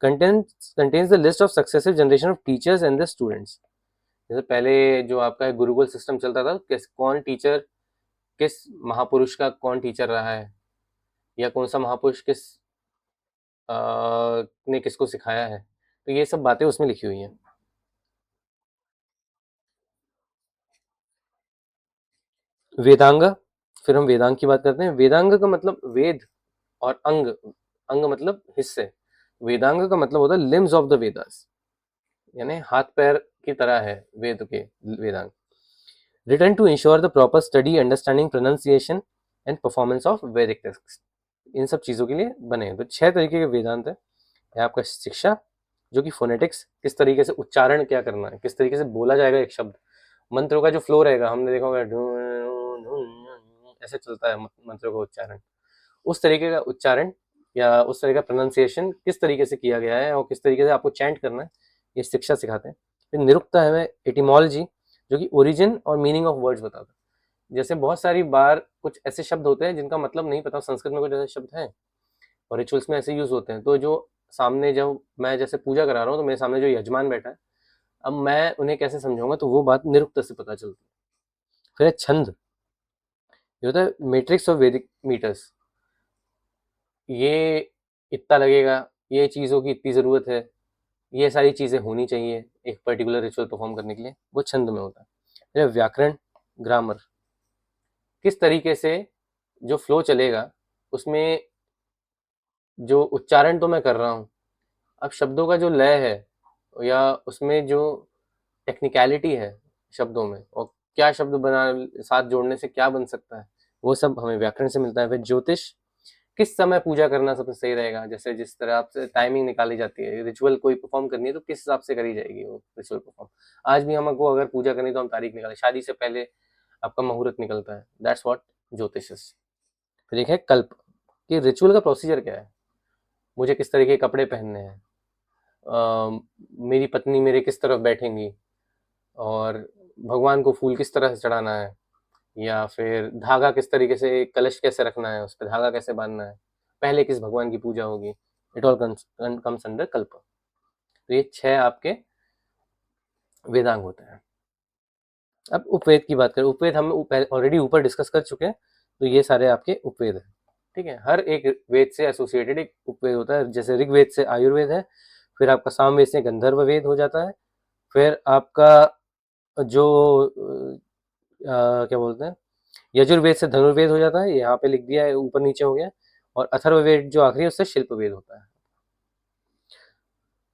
contains the list of successive generation of teachers and the students। जैसे पहले जो आपका गुरुकुल सिस्टम चलता था, कौन टीचर, किस महापुरुष का कौन टीचर रहा है, या कौन सा महापुरुष ने किसको सिखाया है, तो ये सब बातें उसमें लिखी हुई हैं। वेदांग, फिर हम वेदांग की बात करते हैं। वेदांग का मतलब वेद और अंग, अंग मतलब हिस्से। वेदांग का मतलब होता है लिम्स ऑफ द वेदास, यानी हाथ पैर की तरह है वेद के Vedanga. Written to ensure the proper study, understanding, pronunciation and performance of Vedic text. इन सब चीज़ों के लिए बने हैं। तो 6 तरीके के वेदांत है। आपका शिक्षा, जो कि फोनेटिक्स, किस तरीके से उच्चारण क्या करना है, किस तरीके से बोला जाएगा एक शब्द, मंत्रों का जो फ्लो रहेगा, हमने देखा होगा ऐसे चलता है मंत्रों का उच्चारण, उस तरीके का उच्चारण या उस तरह का प्रोनाउंसिएशन किस तरीके से किया गया है और किस तरीके से आपको चैंट करना है, ये शिक्षा सिखाते हैं। फिर निरुक्ता है एटिमोलॉजी, जो कि ओरिजिन और मीनिंग ऑफ वर्ड्स बताता है। जैसे बहुत सारी बार कुछ ऐसे शब्द होते हैं जिनका मतलब नहीं पता, संस्कृत में कुछ ऐसे शब्द हैं और रिचुअल्स में ऐसे यूज होते हैं, तो जो सामने जब मैं जैसे पूजा करा रहा हूँ तो मेरे सामने जो यजमान बैठा है, अब मैं उन्हें कैसे समझाऊंगा, तो वो बात निरुक्त से पता चलती है। फिर है छंद, ये होता है मैट्रिक्स ऑफ वैदिक मीटर्स। ये इतना लगेगा, ये चीज़ों की इतनी ज़रूरत है, ये सारी चीज़ें होनी चाहिए एक पर्टिकुलर रिचुअल परफॉर्म करने के लिए, वो छंद में होता है। फिर व्याकरण, ग्रामर, किस तरीके से जो फ्लो चलेगा उसमें जो उच्चारण तो मैं कर रहा हूँ, अब शब्दों का जो लय है या उसमें जो टेक्निकलिटी है शब्दों में, और क्या शब्द बना साथ जोड़ने से क्या बन सकता है, वो सब हमें व्याकरण से मिलता है। फिर ज्योतिष, किस समय पूजा करना सबसे सही रहेगा, जैसे जिस तरह आपसे टाइमिंग निकाली जाती है, रिचुअल कोई परफॉर्म करनी है तो किस हिसाब से करी जाएगी वो रिचुअल परफॉर्म। आज भी हमको अगर पूजा करनी तो हम तारीख निकालें, शादी से पहले आपका मुहूर्त निकलता है, दैट्स व्हाट ज्योतिष इज। फिर एक है कल्प, कि रिचुअल का प्रोसीजर क्या है, मुझे किस तरह के कपड़े पहनने हैं, मेरी पत्नी मेरे किस तरफ बैठेंगी, और भगवान को फूल किस तरह से चढ़ाना है, या फिर धागा किस तरीके से, कलश कैसे रखना है, उस पर धागा कैसे बांधना है, पहले किस भगवान की पूजा होगी, इट ऑल कम्स अंडर कल्प। तो ये 6 आपके वेदांग होते हैं। अब उपवेद की बात करें, उपवेद हम ऑलरेडी ऊपर डिस्कस कर चुके हैं, तो ये सारे आपके उपवेद हैं। ठीक है, हर एक वेद से एसोसिएटेड एक उपवेद होता है, जैसे ऋग्वेद से आयुर्वेद है, फिर आपका सामवेद से गंधर्व वेद हो जाता है, फिर आपका जो क्या बोलते हैं, यजुर्वेद से धनुर्वेद हो जाता है, यहाँ पे लिख दिया है, ऊपर नीचे हो गया, और अथर्ववेद जो आखिरी है उससे शिल्पवेद होता है।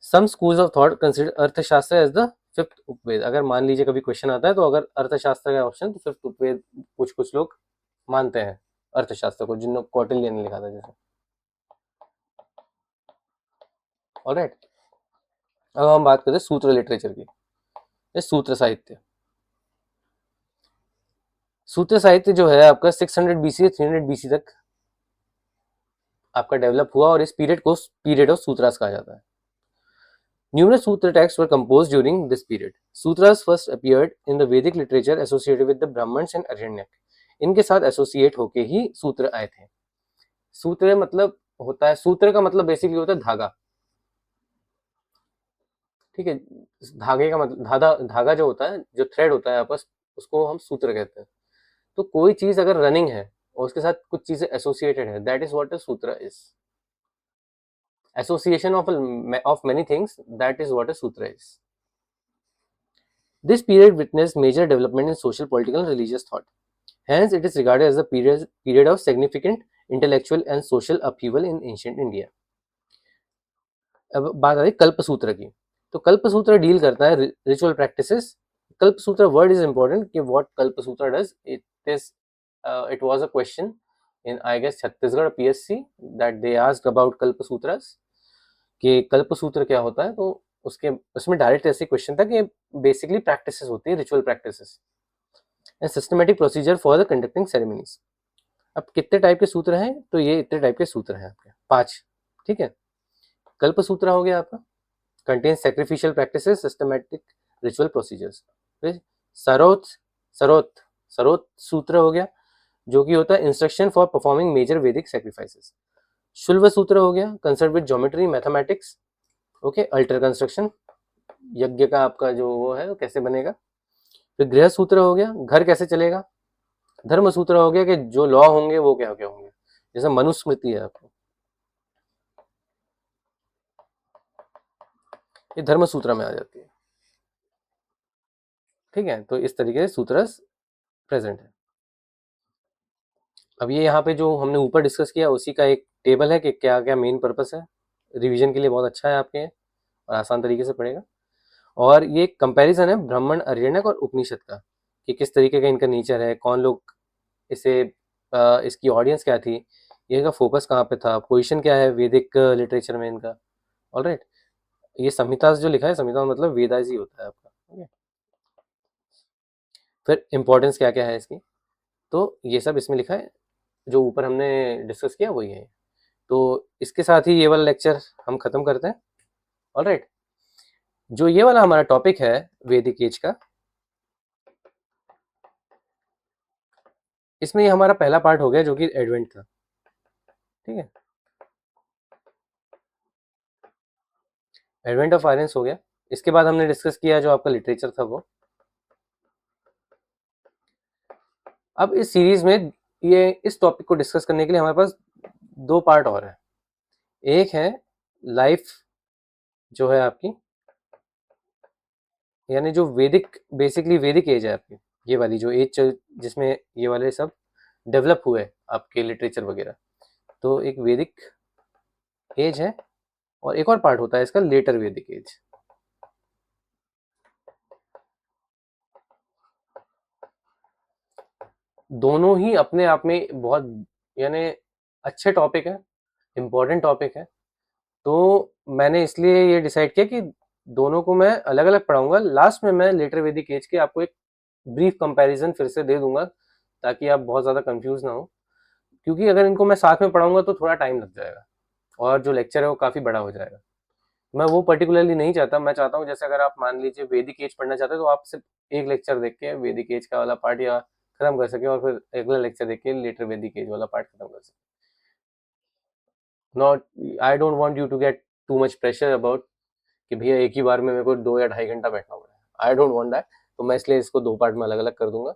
Some schools of thought consider Arthashastra as the fifth Upaveda. अगर मान लीजिए कभी क्वेश्चन आता है तो अगर अर्थशास्त्र का ऑप्शन, तो फिफ्थ उपवेद कुछ कुछ लोग मानते हैं अर्थशास्त्र को, जिन कौटिल्य ने लिखा था जैसे। ऑलराइट, अब हम बात करते हैं सूत्र लिटरेचर की। ये सूत्र साहित्य, सूत्र साहित्य जो है आपका 600 बीसी से 300 बीसी तक आपका डेवलप हुआ, और इस पीरियड को पीरियड ऑफ सूत्रास कहा जाता है। Numerous sutra texts were composed during this period. Sutras first appeared in the Vedic literature associated with the Brahmans and Aryanyak. इनके साथ एसोसिएट होके ही सूत्र आए थे। सूत्र मतलब होता है, सूत्र का मतलब बेसिकली होता है धागा। ठीक है, धागे का मतलब धागा जो होता है, जो थ्रेड होता है आपस, उसको हम सूत्र कहते हैं। तो कोई चीज अगर रनिंग है और उसके साथ कुछ चीजें एसोसिएटेड है, दैट इज व्हाट अ सूत्र is. Association of many things, that is what a sutra is. This period witnessed major development in social, political, and religious thought. Hence, it is regarded as a period of significant intellectual and social upheaval in ancient India. अब बात आ रही कल्प सूत्र की, तो कल्प सूत्र deal करता है ritual practices. Kalpa Sutra word is important कि what Kalpa Sutra does, it was a question in I guess Chhattisgarh PSC that they asked about Kalpa Sutras, कि कल्प सूत्र क्या होता है। तो उसके उसमें डायरेक्ट ऐसे क्वेश्चन था कि बेसिकली प्रैक्टिसेस होती है, ritual practices and systematic procedure for the conducting ceremonies. अब कितने टाइप के सूत्र हैं, तो ये इतने टाइप के सूत्र हैं आपके 5। ठीक है, कल्प सूत्र हो गया आपका, contain sacrificial practices, systematic ritual procedures. फिर सरोत सरोत सरोत सूत्र हो गया, जो कि होता है इंस्ट्रक्शन फॉर परफॉर्मिंग मेजर वैदिक सैक्रिफाइसेस। शुल्व सूत्र हो गया, concern with geometry mathematics. Okay, alter construction, यज्ञ का आपका जो वो है वो कैसे बनेगा। फिर गृह सूत्र हो गया, घर कैसे चलेगा। धर्म सूत्र हो गया कि जो लॉ होंगे वो क्या क्या होंगे, जैसे मनुस्मृति है आपको, ये धर्म सूत्र में आ जाती है। ठीक है, तो इस तरीके से सूत्र प्रेजेंट है। अब ये यहाँ पे जो हमने ऊपर डिस्कस किया उसी का एक टेबल है कि क्या क्या मेन पर्पस है, रिवीजन के लिए बहुत अच्छा है आपके, और आसान तरीके से पढ़ेगा। और ये कंपैरिजन है ब्राह्मण, आर्यनक और उपनिषद का, कि किस तरीके का इनका नेचर है, कौन लोग इसे इसकी ऑडियंस क्या थी, ये का फोकस कहाँ पे था, पोजीशन क्या है वैदिक लिटरेचर में इनका। ऑलराइट, ये संहिता जो लिखा है, संहिता मतलब वेदास ही होता है आपका। ठीक है, फिर इंपॉर्टेंस क्या क्या है इसकी, तो ये सब इसमें लिखा है, जो ऊपर हमने डिस्कस किया वही है। तो इसके साथ ही ये वाला लेक्चर हम खत्म करते हैं। ऑलराइट, जो ये वाला हमारा टॉपिक है वैदिक एज का, इसमें ये हमारा पहला पार्ट हो गया जो कि एडवेंट था। ठीक है, एडवेंट ऑफ आयरन्स हो गया, इसके बाद हमने डिस्कस किया जो आपका लिटरेचर था वो। अब इस सीरीज में ये इस टॉपिक को डिस्कस करने के लिए हमारे पास 2 पार्ट और है। एक है लाइफ जो है आपकी, यानी जो वैदिक, बेसिकली वैदिक एज है आपकी, ये वाली जो एज जिसमें ये वाले सब डेवलप हुए आपके लिटरेचर वगैरह, तो एक वैदिक एज है। और एक और पार्ट होता है इसका लेटर वैदिक एज। दोनों ही अपने आप में बहुत, यानी अच्छे टॉपिक है, इम्पोर्टेंट टॉपिक है। तो मैंने इसलिए ये डिसाइड किया कि दोनों को मैं अलग अलग पढ़ाऊंगा। लास्ट में मैं लेटर वैदिक एज के आपको एक ब्रीफ कंपैरिजन फिर से दे दूंगा, ताकि आप बहुत ज़्यादा कंफ्यूज ना हो, क्योंकि अगर इनको मैं साथ में पढ़ाऊंगा तो थोड़ा टाइम लग जाएगा और जो लेक्चर है वो काफ़ी बड़ा हो जाएगा। मैं वो पर्टिकुलरली नहीं चाहता। मैं चाहता हूँ जैसे अगर आप मान लीजिए वैदिक एज पढ़ना चाहते हो तो आप सिर्फ एक लेक्चर देख के वैदिक एज का वाला पार्ट या खत्म कर सके, और फिर अगला लेक्चर देख के लेटर वैदिक एज वाला पार्ट खत्म कर सके। Not, I don't want you to get too much pressure about कि भैया एक ही बार में मेरे को 2 या ढाई घंटा बैठना पड़ा है। आई डोंट वांट दैट। तो मैं इसलिए इसको 2 पार्ट में अलग अलग कर दूंगा,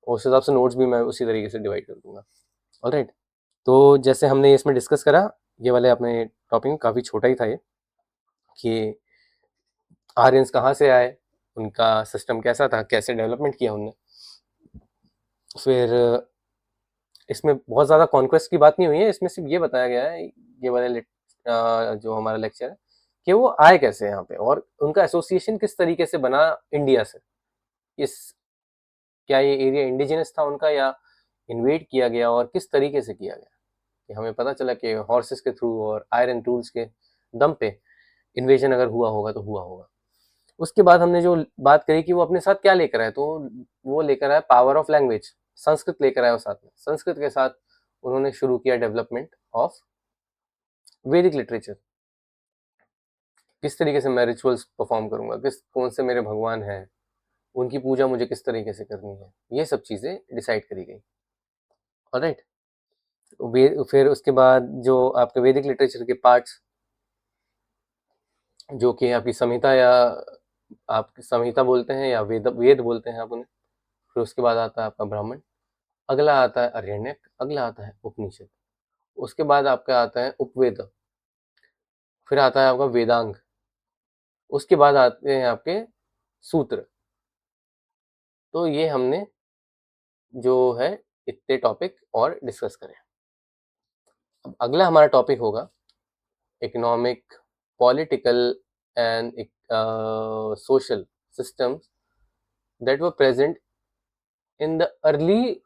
और उस हिसाब से नोट्स भी मैं उसी तरीके से डिवाइड कर दूंगा। ऑलराइट। तो जैसे हमने इसमें डिस्कस करा, ये वाले अपने टॉपिक काफ़ी छोटा ही था ये, कि आर्यंस कहाँ से आए, उनका सिस्टम कैसा था, कैसे डेवलपमेंट किया उनने। फिर इसमें बहुत ज़्यादा कॉन्क्वेस्ट की बात नहीं हुई है, इसमें सिर्फ ये बताया गया है ये वाले जो हमारा लेक्चर है, कि वो आए कैसे यहाँ पे और उनका एसोसिएशन किस तरीके से बना इंडिया से। इस, क्या ये एरिया इंडिजिनस था उनका या इन्वेड किया गया, और किस तरीके से किया गया, कि हमें पता चला कि हॉर्सेस के थ्रू और आयरन टूल्स के दम पे इन्वेजन अगर हुआ होगा तो हुआ होगा। उसके बाद हमने जो बात करी कि वो अपने साथ क्या लेकर आए, तो वो लेकर आए पावर ऑफ लैंग्वेज, संस्कृत लेकर आए। साथ में संस्कृत के साथ उन्होंने शुरू किया डेवलपमेंट ऑफ वैदिक लिटरेचर। किस तरीके से मैं रिचुअल्स परफॉर्म करूंगा, किस कौन से मेरे भगवान हैं, उनकी पूजा मुझे किस तरीके से करनी है, ये सब चीज़ें डिसाइड करी गई। ऑलराइट। फिर उसके बाद जो आपके वैदिक लिटरेचर के पार्ट्स, जो कि आपकी संहिता, या आप संहिता बोलते हैं या वेद वेद बोलते हैं आप उन्हें। फिर उसके बाद आता है आपका ब्राह्मण, अगला आता है आरण्यक, अगला आता है उपनिषद, उसके बाद आपका आता है उपवेद, फिर आता है आपका वेदांग, उसके बाद आते हैं आपके सूत्र। तो ये हमने जो है इतने टॉपिक और डिस्कस करें। अब अगला हमारा टॉपिक होगा economic, political and social systems that were present in the early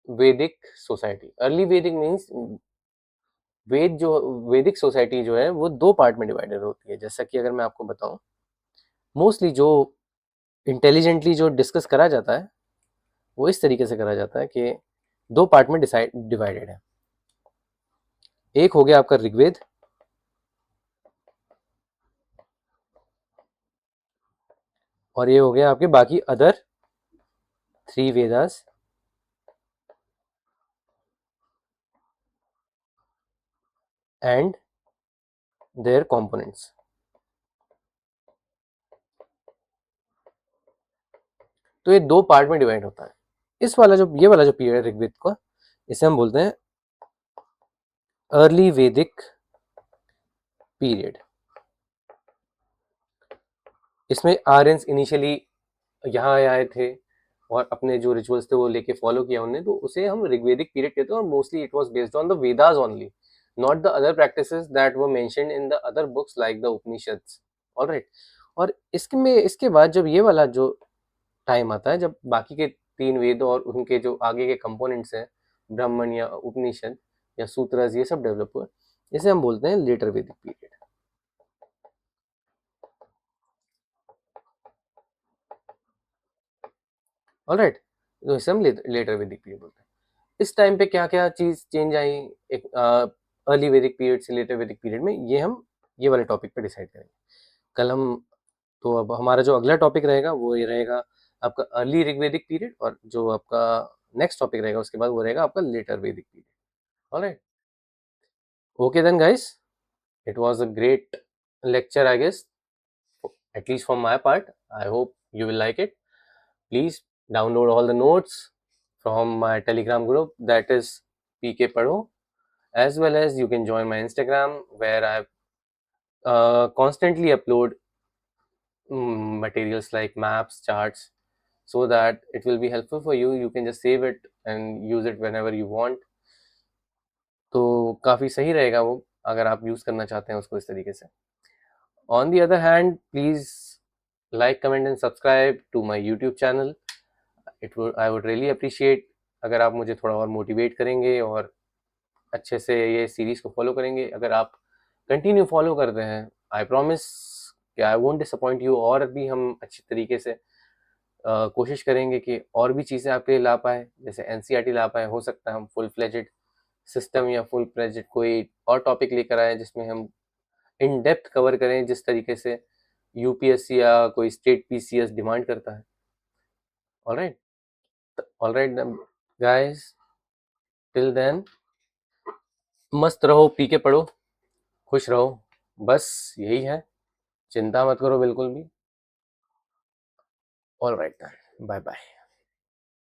Vedic society. Early Vedic means वेद जो वैदिक सोसाइटी जो है वो 2 पार्ट में डिवाइडेड होती है। जैसा कि अगर मैं आपको बताऊं, मोस्टली जो इंटेलिजेंटली जो डिस्कस करा जाता है वो इस तरीके से करा जाता है कि 2 पार्ट में डिवाइडेड है। एक हो गया आपका ऋग्वेद, और ये हो गया आपके बाकी other 3 Vedas and there components. तो ये 2 पार्ट में डिवाइड होता है। इस वाला जो ये वाला जो पीरियड है ऋग्वेद का, इसे हम बोलते हैं अर्ली वैदिक पीरियड। इसमें आर्यंस इनिशियली यहाँ आए थे और अपने जो रिचुअल्स थे वो लेके फॉलो किया उन्होंने, तो उसे हम ऋग्वेदिक पीरियड कहते हैं। और mostly it was based on the Vedas only, not the other practices that were mentioned in the other books like the Upanishads. Alright. और इसके बाद जब ये वाला जो टाइम आता है, जब बाकी के 3 वेद और उनके जो आगे के कंपोनेंट्स हैं, ब्राह्मण या उपनिषद या सूत्रस, ये सब डेवलप हुआ, इसे हम बोलते हैं लेटर वैदिक पीरियड। ऑलराइट। तो इसे हम लेटर वैदिक पीरियड बोलते हैं। इस टाइम पे क्या क्या चीज चेंज आई एक अर्ली वैदिक पीरियड से लेटर वैदिक पीरियड में, ये हम ये वाले टॉपिक पे डिसाइड करेंगे कल हम। तो अब हमारा जो अगला टॉपिक रहेगा वो ये रहेगा आपका अर्ली ऋग्वेदिक पीरियड, और जो आपका नेक्स्ट टॉपिक रहेगा उसके बाद वो रहेगा आपका later Vedic period. Alright. Okay then guys, it was a great lecture I guess, at least from my part. I hope you will like it. Please download all the notes from my Telegram group, that is PK Padho, as well as you can join my Instagram, where I constantly upload materials like maps, charts, so that it will be helpful for you. You can just save it and use it whenever you want. तो काफ़ी सही रहेगा वो, अगर आप use करना चाहते हैं उसको इस तरीके से. On the other hand, please like, comment and subscribe to my YouTube channel. I would really appreciate अगर आप मुझे थोड़ा और मोटिवेट करेंगे और अच्छे से ये सीरीज़ को फॉलो करेंगे. अगर आप कंटिन्यू फॉलो करते हैं, आई प्रॉमिस कि आई वोंट डिसअपॉइंट यू, और भी हम अच्छी तरीके से कोशिश करेंगे कि और भी चीज़ें आपके लिए ला पाए, जैसे एनसीईआरटी ला पाए. हो सकता है हम फुल फ्लेजेड सिस्टम या फुल फ्लेजेड कोई और टॉपिक लेकर आए जिसमें हम इन डेप्थ कवर करें, जिस तरीके से यूपीएससी या कोई स्टेट पीसीएस डिमांड करता है. Alright, alright guys, till then मस्त रहो, पी के पढ़ो, खुश रहो, बस यही है. चिंता मत करो बिल्कुल भी. Alright, bye bye.